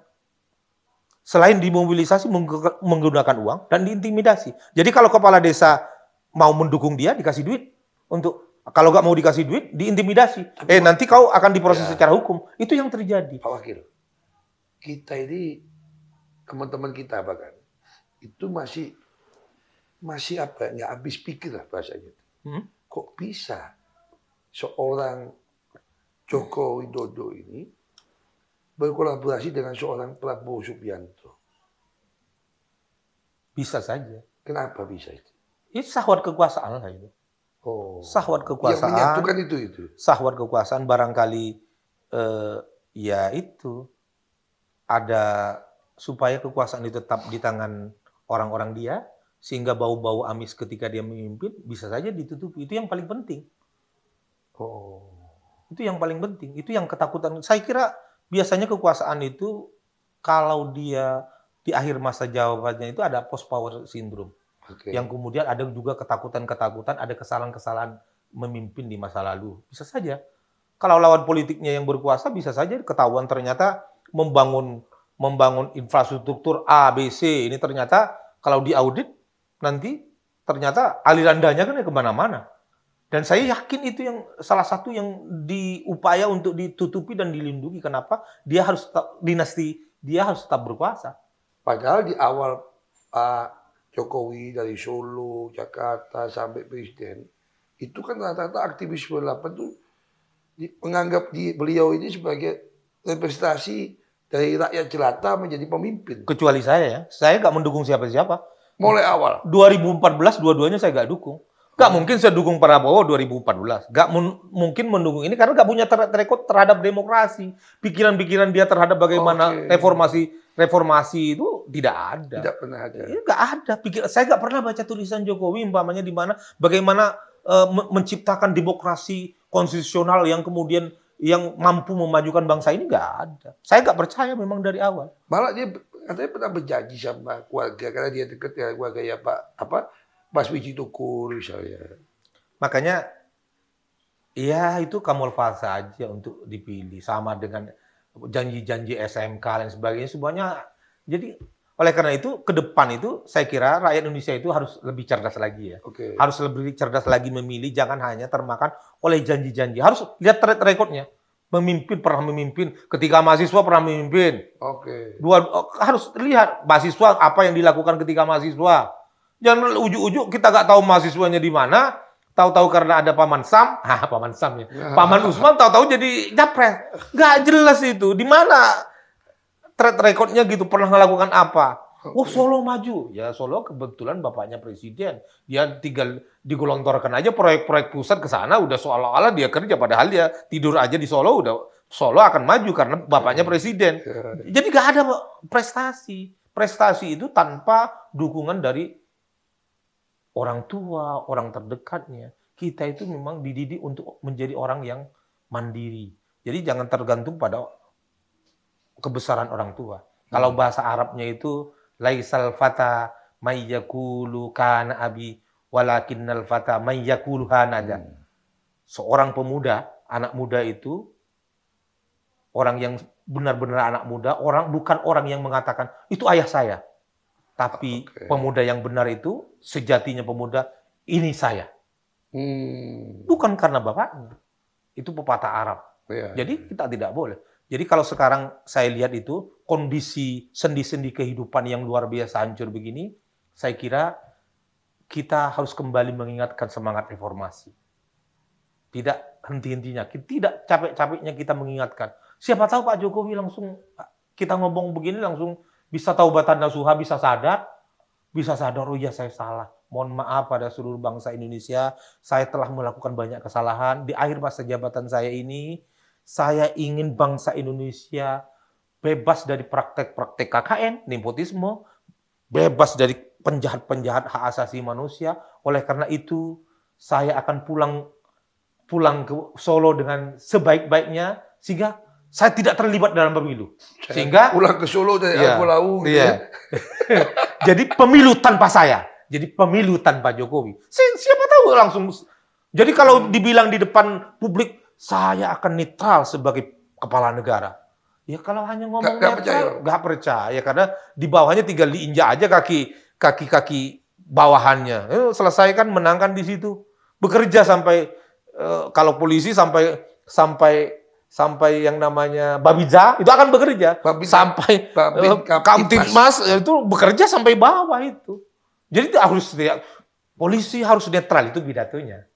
Selain dimobilisasi menggunakan uang dan diintimidasi. Jadi kalau kepala desa mau mendukung dia, dikasih duit. Kalau nggak mau dikasih duit, diintimidasi. Nanti kau akan diproses secara hukum. Itu yang terjadi. Pak Wakil, kita ini, teman-teman kita bahkan, itu masih apa, nggak habis pikir lah bahasanya. Kok bisa seorang Joko Widodo ini berkolaborasi dengan seorang Prabowo Subianto? Bisa saja. Kenapa bisa itu? Itu syahwat kekuasaan lah itu. Syahwat kekuasaan. Yang menyatukan itu. Syahwat kekuasaan barangkali ya itu ada supaya kekuasaan itu tetap di tangan orang-orang dia, sehingga bau-bau amis ketika dia memimpin bisa saja ditutupi. Itu yang paling penting. Itu yang paling penting. Itu yang ketakutan. Saya kira biasanya kekuasaan itu kalau dia di akhir masa jawabannya itu ada post power syndrome. Yang kemudian ada juga ketakutan-ketakutan, ada kesalahan-kesalahan memimpin di masa lalu. Bisa saja. Kalau lawan politiknya yang berkuasa bisa saja ketahuan ternyata membangun infrastruktur A, B, C. Ini ternyata kalau diaudit nanti ternyata aliran dananya kan kemana-mana. Dan saya yakin itu yang salah satu yang diupaya untuk ditutupi dan dilindungi. Kenapa? Dia harus tetap berkuasa. Padahal di awal Pak Jokowi dari Solo, Jakarta sampai presiden, itu kan rata-rata aktivis 98 tuh menganggap beliau ini sebagai representasi dari rakyat jelata menjadi pemimpin. Kecuali saya nggak mendukung siapa-siapa. Mulai awal. 2014 dua-duanya saya nggak dukung. Nggak mungkin saya dukung Prabowo 2014. Nggak mungkin mendukung ini karena nggak punya track terhadap demokrasi. Pikiran-pikiran dia terhadap bagaimana reformasi itu tidak ada. Tidak pernah ada. Nggak ada. Saya nggak pernah baca tulisan Jokowi umpamanya di mana bagaimana menciptakan demokrasi konstitusional yang kemudian yang mampu memajukan bangsa ini, nggak ada. Saya nggak percaya memang dari awal. Malah dia katanya pernah berjanji sama keluarga karena dia dekat dengan keluarga ya Mas Wiji Tukur misalnya. Makanya ya itu kamuflase aja untuk dipilih, sama dengan janji-janji SMK dan sebagainya semuanya. Jadi oleh karena itu ke depan itu saya kira rakyat Indonesia itu harus lebih cerdas lagi ya. Harus lebih cerdas lagi memilih, jangan hanya termakan oleh janji-janji. Harus lihat track record-nya. Pernah memimpin, ketika mahasiswa pernah memimpin. Harus lihat mahasiswa apa yang dilakukan ketika mahasiswa. Jangan ujuk-ujuk kita nggak tahu mahasiswanya di mana, tahu-tahu karena ada Paman Sam, Paman Sam ya. Paman Usman tahu-tahu jadi capres. Nggak jelas itu. Di mana track record-nya gitu, pernah melakukan apa? Solo maju. Ya Solo kebetulan bapaknya presiden. Dia tinggal digelontorkan aja proyek-proyek pusat ke sana, udah seolah-olah dia kerja. Padahal dia tidur aja di Solo, udah Solo akan maju karena bapaknya presiden. Jadi nggak ada prestasi. Prestasi itu tanpa dukungan dari orang tua, orang terdekatnya. Kita itu memang dididik untuk menjadi orang yang mandiri. Jadi jangan tergantung pada kebesaran orang tua. Kalau bahasa Arabnya itu laisal fata may yaqulu kana abi walakinnal fata may yaqulu hanada. Seorang pemuda, anak muda itu orang yang benar-benar anak muda, bukan orang yang mengatakan itu ayah saya. Tapi pemuda yang benar itu sejatinya pemuda ini saya. Bukan karena bapaknya. Itu pepatah Arab. Jadi kita tidak boleh. Jadi kalau sekarang saya lihat itu kondisi sendi-sendi kehidupan yang luar biasa hancur begini, saya kira kita harus kembali mengingatkan semangat reformasi. Tidak henti-hentinya, tidak capek-capeknya kita mengingatkan. Siapa tahu Pak Jokowi langsung, kita ngomong begini langsung bisa taubatan nasuha, bisa sadar, oh ya saya salah. Mohon maaf pada seluruh bangsa Indonesia, saya telah melakukan banyak kesalahan. Di akhir masa jabatan saya ini, saya ingin bangsa Indonesia bebas dari praktek-praktek KKN, nepotisme, bebas dari penjahat-penjahat hak asasi manusia. Oleh karena itu, saya akan pulang ke Solo dengan sebaik-baiknya, sehingga saya tidak terlibat dalam pemilu. Sehingga pulang ke Solo dari iya, Lawu gitu iya. ya. Jadi pemilu tanpa saya. Jadi pemilu tanpa Jokowi. Siapa tahu langsung. Jadi kalau dibilang di depan publik, saya akan netral sebagai kepala negara. Ya kalau hanya ngomong netral, nggak percaya. Karena di bawahnya tinggal diinjak aja kaki bawahannya. Selesaikan, menangkan di situ. Bekerja sampai, kalau polisi sampai yang namanya Babinsa itu akan bekerja. Sampai Kamtibmas itu bekerja sampai bawah itu. Jadi polisi harus netral, itu pidatonya.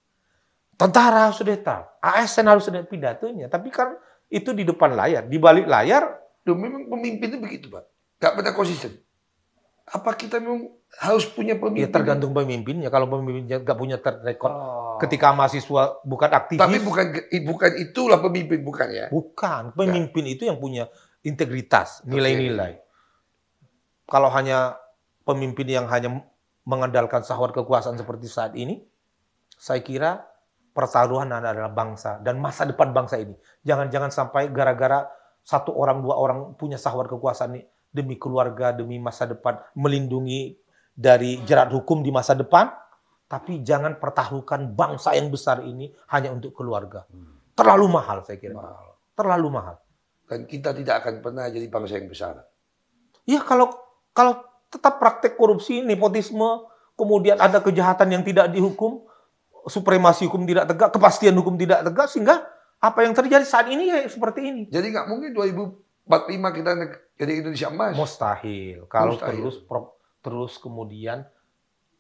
Tentara harus netral, ASN harus netral, pidatonya. Tapi kan itu di depan layar, di balik layar. Memang pemimpin itu begitu Pak, nggak pernah konsisten. Apa kita memang harus punya pemimpin? Ya tergantung pemimpinnya. Kalau pemimpinnya nggak punya track record, ketika mahasiswa bukan aktivis. Tapi bukan itulah pemimpin, bukan ya? Bukan, pemimpin itu yang punya integritas, nilai-nilai. Kalau hanya pemimpin yang hanya mengandalkan syahwat kekuasaan seperti saat ini, saya kira pertaruhan adalah bangsa dan masa depan bangsa ini. Jangan sampai gara-gara satu orang, dua orang punya syahwat kekuasaan ini, demi keluarga, demi masa depan, melindungi dari jerat hukum di masa depan, tapi jangan pertaruhkan bangsa yang besar ini hanya untuk keluarga. Terlalu mahal saya kira. Terlalu mahal. Dan kita tidak akan pernah jadi bangsa yang besar. Ya kalau tetap praktek korupsi, nepotisme, kemudian ada kejahatan yang tidak dihukum, supremasi hukum tidak tegak, kepastian hukum tidak tegak, sehingga apa yang terjadi saat ini ya seperti ini. Jadi nggak mungkin 2045 kita jadi Indonesia emas. Mustahil. Kalau terus kemudian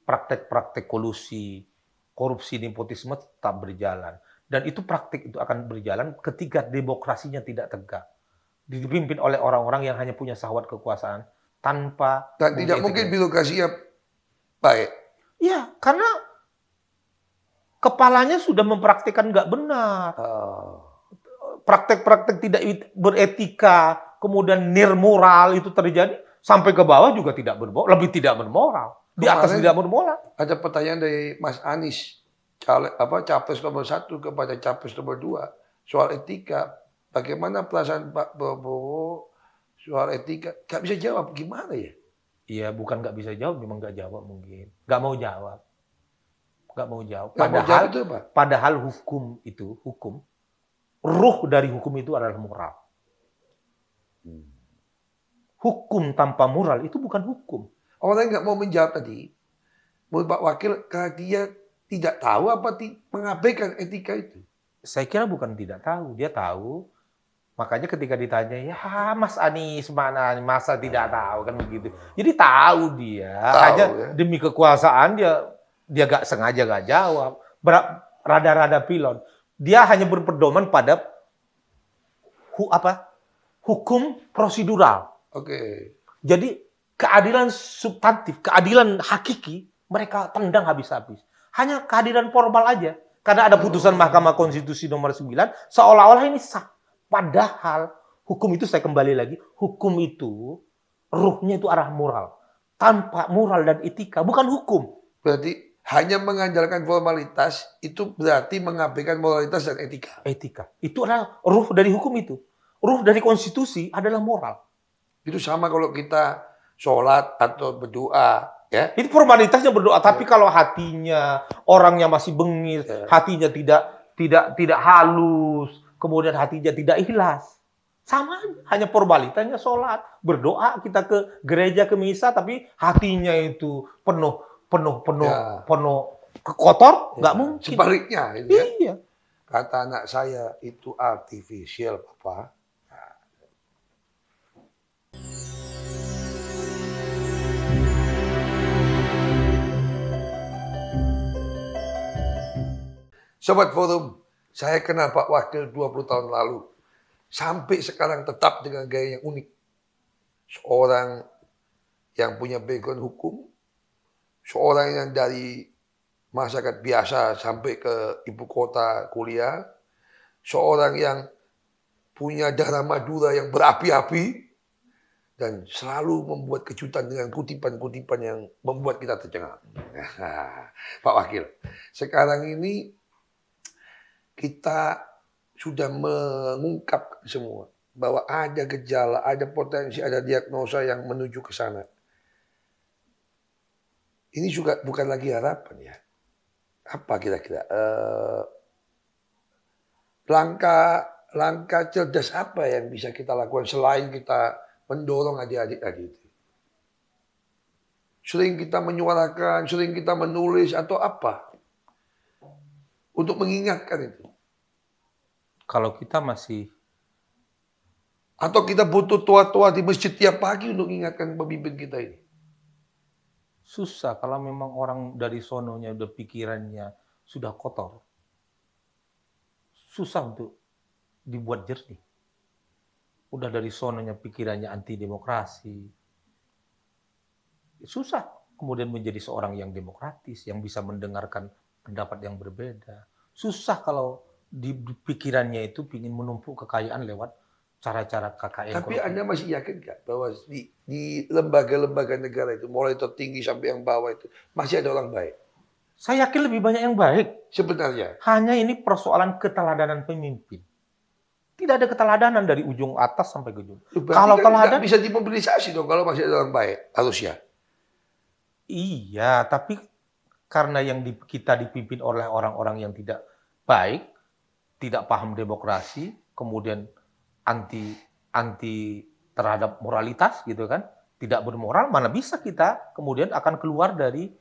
praktek-praktek kolusi, korupsi, nepotisme tetap berjalan. Dan itu praktik itu akan berjalan ketika demokrasinya tidak tegak. Dipimpin oleh orang-orang yang hanya punya syahwat kekuasaan tanpa. Dan tidak mungkin birokrasinya baik. Ya, karena kepalanya sudah mempraktikkan nggak benar. Praktek-praktek tidak beretika, kemudian nirmoral itu terjadi, sampai ke bawah juga lebih tidak bermoral. Di atas tidak bermoral. Ada pertanyaan dari Mas Anies, capres nomor 1 kepada capres nomor 2 soal etika. Bagaimana perasaan Pak Prabowo soal etika? Gak bisa jawab, gimana ya? Iya, bukan nggak bisa jawab, memang nggak jawab mungkin. Nggak mau jawab. Nggak mau jawab. Padahal hukum, ruh dari hukum itu adalah moral. Hukum tanpa moral itu bukan hukum. Orang nggak mau menjawab tadi, menurut Pak Wakil, karena dia tidak tahu apa mengabaikan etika itu. Saya kira bukan tidak tahu, dia tahu. Makanya ketika ditanya, ya Mas Anies mana, masa tidak tahu kan begitu. Jadi tahu dia, hanya demi kekuasaan dia gak sengaja gak jawab. Rada-rada pilon. Dia hanya berpedoman pada hukum prosedural. Oke. Jadi keadilan substantif, keadilan hakiki mereka tendang habis-habis. Hanya keadilan formal aja. Karena ada putusan Mahkamah Konstitusi nomor 9, seolah-olah ini sah. Padahal hukum itu, saya kembali lagi, hukum itu ruhnya itu arah moral. Tanpa moral dan etika bukan hukum. Berarti hanya mengandalkan formalitas itu berarti mengabaikan moralitas dan etika. Etika. Itu adalah ruh dari hukum itu. Ruh dari konstitusi adalah moral. Itu sama kalau kita sholat atau berdoa, ya. Itu formalitasnya berdoa, tapi kalau hatinya orangnya masih bengis, hatinya tidak halus, kemudian hatinya tidak ikhlas. Sama aja, hanya formalitasnya sholat, berdoa, kita ke gereja, ke misa, tapi hatinya itu penuh kotor, nggak mungkin. Sebaliknya, itu ya. Iya. Kata anak saya itu artificial, Papa. Sobat Forum, saya kenal Pak Wakil 20 tahun lalu. Sampai sekarang tetap dengan gaya yang unik. Seorang yang punya background hukum, seorang yang dari masyarakat biasa sampai ke ibu kota kuliah, seorang yang punya darah Madura yang berapi-api, dan selalu membuat kejutan dengan kutipan-kutipan yang membuat kita tercengang. Pak Wakil, sekarang ini kita sudah mengungkap semua bahwa ada gejala, ada potensi, ada diagnosa yang menuju ke sana. Ini juga bukan lagi harapan ya. Apa kira-kira langkah cerdas apa yang bisa kita lakukan selain kita mendorong adik-adik tadi itu? Sering kita menyuarakan, sering kita menulis atau apa? Untuk mengingatkan itu. Kalau kita masih Atau kita butuh tua-tua di masjid tiap pagi untuk mengingatkan pemimpin kita ini. susah kalau memang orang dari sononya udah pikirannya sudah kotor. Susah untuk dibuat jernih. Udah dari sononya pikirannya anti demokrasi. Susah kemudian menjadi seorang yang demokratis, yang bisa mendengarkan pendapat yang berbeda. Susah kalau di pikirannya itu ingin menumpuk kekayaan lewat cara-cara KKN. Tapi Anda masih yakin nggak bahwa di lembaga-lembaga negara itu, mulai tertinggi sampai yang bawah itu, masih ada orang baik? Saya yakin lebih banyak yang baik. Sebenarnya. Hanya ini persoalan keteladanan pemimpin. Tidak ada keteladanan dari ujung atas sampai ke ujung. Kalau Kan teladan, bisa dimobilisasi dong kalau masih ada orang baik, harusnya. iya, tapi karena yang kita dipimpin oleh orang-orang yang tidak baik, tidak paham demokrasi, kemudian anti anti terhadap moralitas gitu kan, tidak bermoral, mana bisa kita kemudian akan keluar dari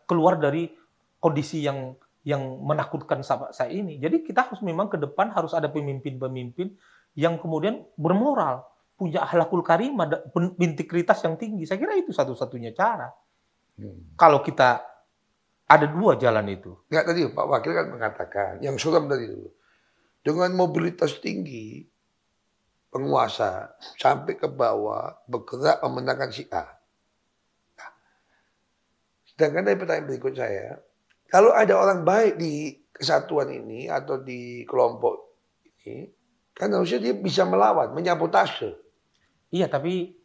keluar dari kondisi yang menakutkan saya ini. Jadi kita harus memang ke depan harus ada pemimpin-pemimpin yang kemudian bermoral, punya akhlakul karimah, integritas yang tinggi. Saya kira itu satu-satunya cara. Kalau kita ada dua jalan itu. Nggak, tadi Pak Wakil kan mengatakan, yang suram tadi itu, dengan mobilitas tinggi, penguasa sampai ke bawah bergerak memenangkan si A. Nah, sedangkan dari pertanyaan berikut saya, kalau ada orang baik di kesatuan ini atau di kelompok ini, kan harusnya dia bisa melawan, menyabotase. Iya, tapi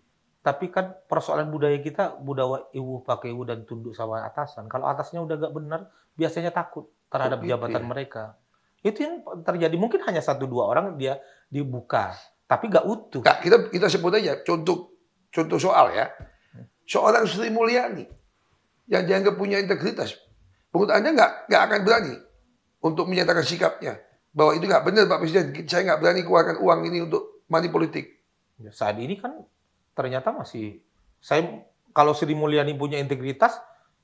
kan persoalan budaya kita budaya iwu pakai iwu dan tunduk sama atasan. Kalau atasnya udah gak benar, biasanya takut terhadap gitu jabatan ya? mereka. Itu yang terjadi. Mungkin hanya 1-2 orang dia dibuka, tapi gak utuh. Nah, kita sebut aja contoh soal ya. Seorang Sri Mulyani yang dianggap punya integritas, menurut Anda nggak akan berani untuk menyatakan sikapnya bahwa itu nggak benar Pak Presiden, saya nggak berani keluarkan uang ini untuk money politik. Saat ini kan ternyata masih kalau Sri Mulyani punya integritas,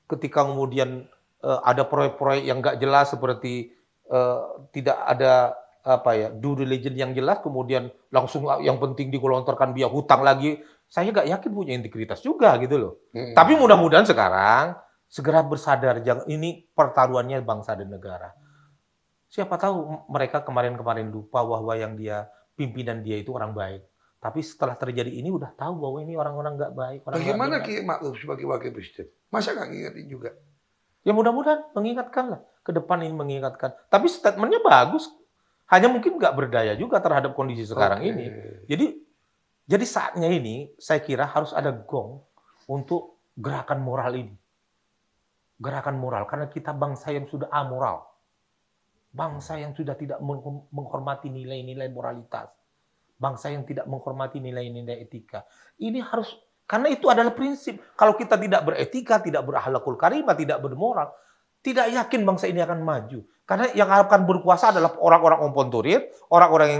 ketika kemudian ada proyek-proyek yang nggak jelas seperti tidak ada due diligence yang jelas, kemudian langsung yang penting digelontorkan biaya hutang lagi, saya nggak yakin punya integritas juga gitu loh. Tapi mudah-mudahan sekarang segera bersadar, ini pertaruhannya bangsa dan negara. Siapa tahu mereka kemarin-kemarin lupa bahwa yang pimpinan dia itu orang baik. Tapi setelah terjadi ini udah tahu bahwa ini orang-orang nggak baik. Bagaimana Kiai Ma'ruf sebagai wakil presiden? Masa nggak ngingetin juga? Ya mudah-mudahan mengingatkan lah. Ke depan ini mengingatkan. Tapi statementnya bagus. Hanya mungkin nggak berdaya juga terhadap kondisi sekarang ini. Jadi saatnya ini saya kira harus ada gong untuk gerakan moral ini. Gerakan moral. Karena kita bangsa yang sudah amoral. Bangsa yang sudah tidak menghormati nilai-nilai moralitas. Bangsa yang tidak menghormati nilai-nilai etika. Ini harus, karena itu adalah prinsip. Kalau kita tidak beretika, tidak berakhlakul karimah, tidak bermoral, tidak yakin bangsa ini akan maju. Karena yang akan berkuasa adalah orang-orang ompon-turir, orang-orang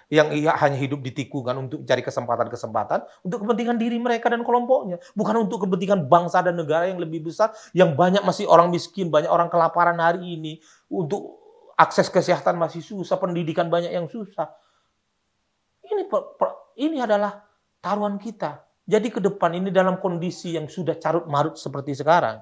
yang hanya hidup di tikungan untuk cari kesempatan-kesempatan untuk kepentingan diri mereka dan kelompoknya. Bukan untuk kepentingan bangsa dan negara yang lebih besar, yang banyak masih orang miskin, banyak orang kelaparan hari ini, untuk akses kesehatan masih susah, pendidikan banyak yang susah. Ini adalah taruhan kita. Jadi ke depan ini dalam kondisi yang sudah carut marut seperti sekarang,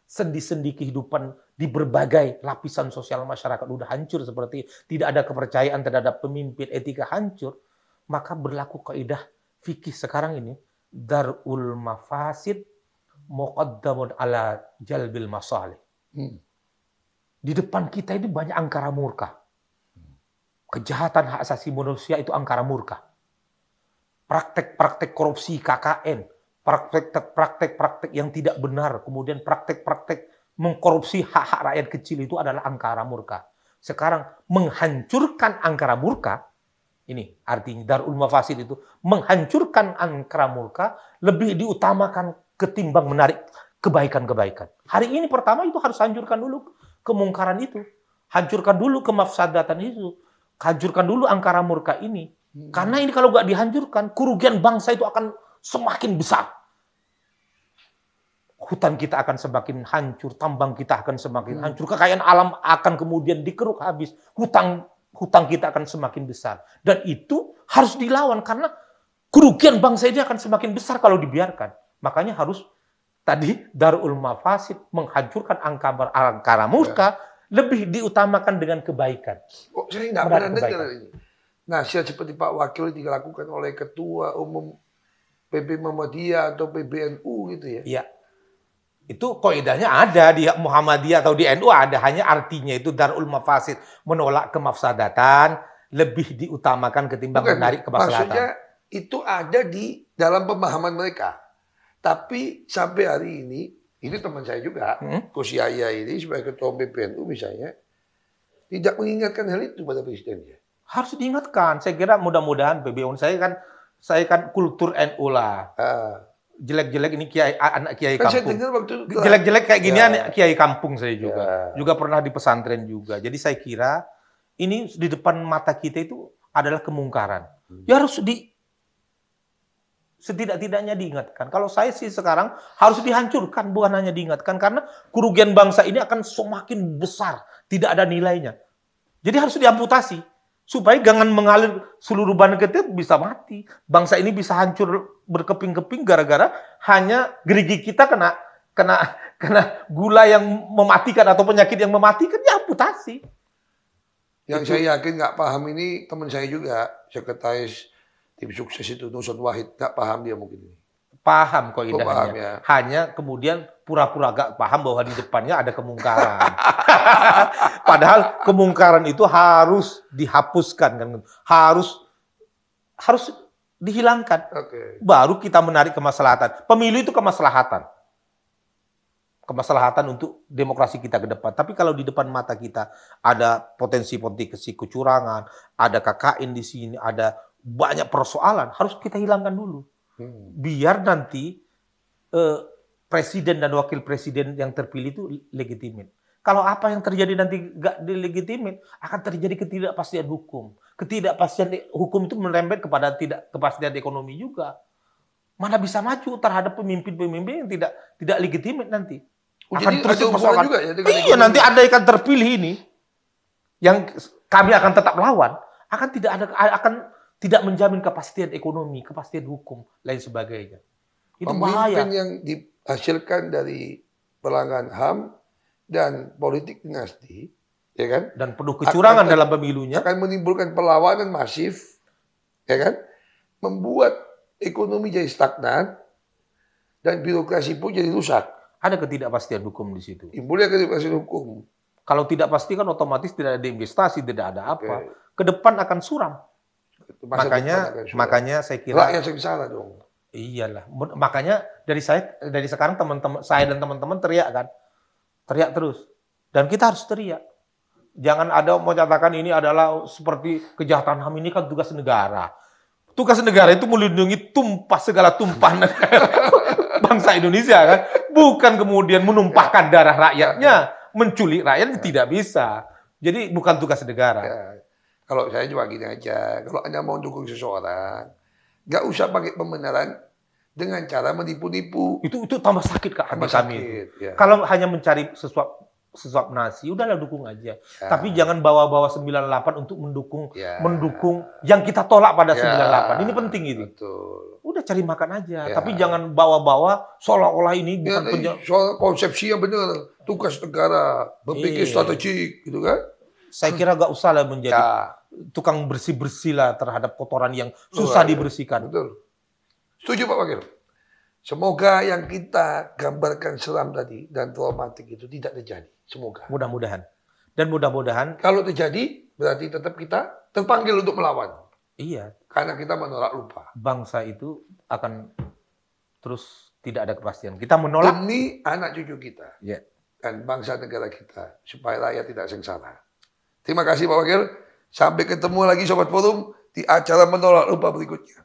sendi-sendi kehidupan di berbagai lapisan sosial masyarakat udah hancur seperti tidak ada kepercayaan terhadap pemimpin, etika hancur, maka berlaku kaidah fikih sekarang ini, darul mafasid muqaddamun ala jalbil masalih. Di depan kita ini banyak angkara murka. Kejahatan hak asasi manusia itu angkara murka. Praktek-praktek korupsi KKN, praktek-praktek yang tidak benar, kemudian praktek-praktek mengkorupsi hak-hak rakyat kecil itu adalah angkara murka. Sekarang menghancurkan angkara murka, ini artinya darul mafasid itu, menghancurkan angkara murka lebih diutamakan ketimbang menarik kebaikan-kebaikan. Hari ini pertama itu harus hancurkan dulu kemungkaran itu. Hancurkan dulu kemafsadatan itu. Hancurkan dulu angkara murka ini. Karena ini kalau nggak dihancurkan, kerugian bangsa itu akan semakin besar. Hutan kita akan semakin hancur, tambang kita akan semakin hancur, kekayaan alam akan kemudian dikeruk habis, hutang kita akan semakin besar. Dan itu harus dilawan karena kerugian bangsa ini akan semakin besar kalau dibiarkan. Makanya harus tadi darul mafasid, menghancurkan angkara murka, lebih diutamakan dengan kebaikan. Oh, saya nggak pernah dengar ini. Nasihat seperti Pak Wakil dilakukan oleh Ketua Umum PP Muhammadiyah atau PBNU gitu ya? Iya. Itu kaidahnya ada di Muhammadiyah atau di NU ada, hanya artinya itu darul mafasid, menolak kemafsadatan, lebih diutamakan ketimbang menarik kemaslahatan. Maksudnya itu ada di dalam pemahaman mereka. Tapi sampai hari ini teman saya juga, Gus Yahya ini sebagai Ketua PBNU misalnya, tidak mengingatkan hal itu pada presidennya. Harus diingatkan. Saya kira mudah-mudahan PBNU, saya kan kultur NU lah. Jelek-jelek ini anak kiai Kan saya kampung. dengar waktu itu, Jelek-jelek kayak gini kiai kampung saya juga. Juga pernah di pesantren juga. Jadi saya kira ini di depan mata kita itu adalah kemungkaran. Ya harus setidak-tidaknya diingatkan. Kalau saya sih sekarang harus dihancurkan, bukan hanya diingatkan. Karena kerugian bangsa ini akan semakin besar. Tidak ada nilainya. Jadi harus diamputasi. Supaya jangan mengalir seluruh badan kita bisa mati. Bangsa ini bisa hancur berkeping-keping gara-gara hanya gerigi kita kena gula yang mematikan atau penyakit yang mematikan, ya amputasi. Yang saya yakin nggak paham ini teman saya juga, sekretaris tim sukses itu Nusron Wahid, nggak paham dia mungkin ini. Paham kok Oh, paham, ya. Hanya kemudian pura-pura gak paham bahwa di depannya ada kemungkaran. Padahal kemungkaran itu harus dihapuskan kan, harus dihilangkan. Baru kita menarik kemaslahatan. Pemilu itu kemaslahatan. Kemaslahatan untuk demokrasi kita ke depan. Tapi kalau di depan mata kita ada potensi-potensi kecurangan, ada KKN di sini, ada banyak persoalan, harus kita hilangkan dulu. Biar nanti presiden dan wakil presiden yang terpilih itu legitimit. Kalau apa yang terjadi nanti nggak legitimit, akan terjadi ketidakpastian hukum. Ketidakpastian hukum itu merembet kepada ketidakpastian ekonomi juga. Mana bisa maju terhadap pemimpin-pemimpin yang tidak legitimit nanti. Jadi terus persoalan juga ya? Iya, nanti ada yang terpilih ini, yang kami akan tetap lawan, akan tidak menjamin kepastian ekonomi, kepastian hukum, lain sebagainya. Itu bahaya. Pemimpin yang dihasilkan dari pelanggaran HAM dan politik dinasti, ya kan? Dan penuh kecurangan dalam pemilunya. Akan menimbulkan perlawanan masif, ya kan? Membuat ekonomi jadi stagnan dan birokrasi pun jadi rusak. Ada ketidakpastian hukum di situ. Timbulnya ketidakpastian hukum. Kalau tidak pasti kan otomatis tidak ada investasi, tidak ada apa. Ke depan akan suram. Makanya saya kira rakyat yang salah dong. Iyalah. Makanya dari sekarang saya dan teman-teman teriak kan. Teriak terus. Dan kita harus teriak. Jangan ada menyatakan ini adalah seperti kejahatan HAM, ini kan tugas negara. Tugas negara itu melindungi segala tumpahan bangsa Indonesia kan. Bukan kemudian menumpahkan darah rakyatnya, menculik rakyat, tidak bisa. Jadi bukan tugas negara. Ya. Kalau saya cuma gini aja, kalau Anda mau dukung seseorang, nggak usah pakai pembenaran dengan cara menipu-nipu. Itu tambah sakit Kak hati kami. Ya. Kalau hanya mencari sesuatu sesuap nasi, udahlah dukung aja. Ya. Tapi jangan bawa-bawa 98 untuk mendukung Ya. yang kita tolak pada Ya, 98. Ini penting itu. betul. Udah cari makan aja, Ya. tapi jangan bawa-bawa seolah-olah ini Ya, bukan soal konsepsi yang benar, tugas negara, berpikir Iya. strategik, gitu kan? Saya kira gak usah lah menjadi Ya, tukang bersih-bersih lah terhadap kotoran yang susah Betul. dibersihkan. betul. Setuju Pak Wakil? Semoga yang kita gambarkan seram tadi dan traumatik itu tidak terjadi. Semoga. Mudah-mudahan. Dan mudah-mudahan, Kalau terjadi, berarti tetap kita terpanggil untuk melawan. iya, Karena kita menolak lupa. bangsa itu akan terus tidak ada kepastian. Kita menolak. Demi anak cucu kita. Ya. Dan bangsa negara kita. Supaya rakyat tidak sengsara. Terima kasih Pak Wakil. Sampai ketemu lagi Sobat Forum di acara menolak lupa berikutnya.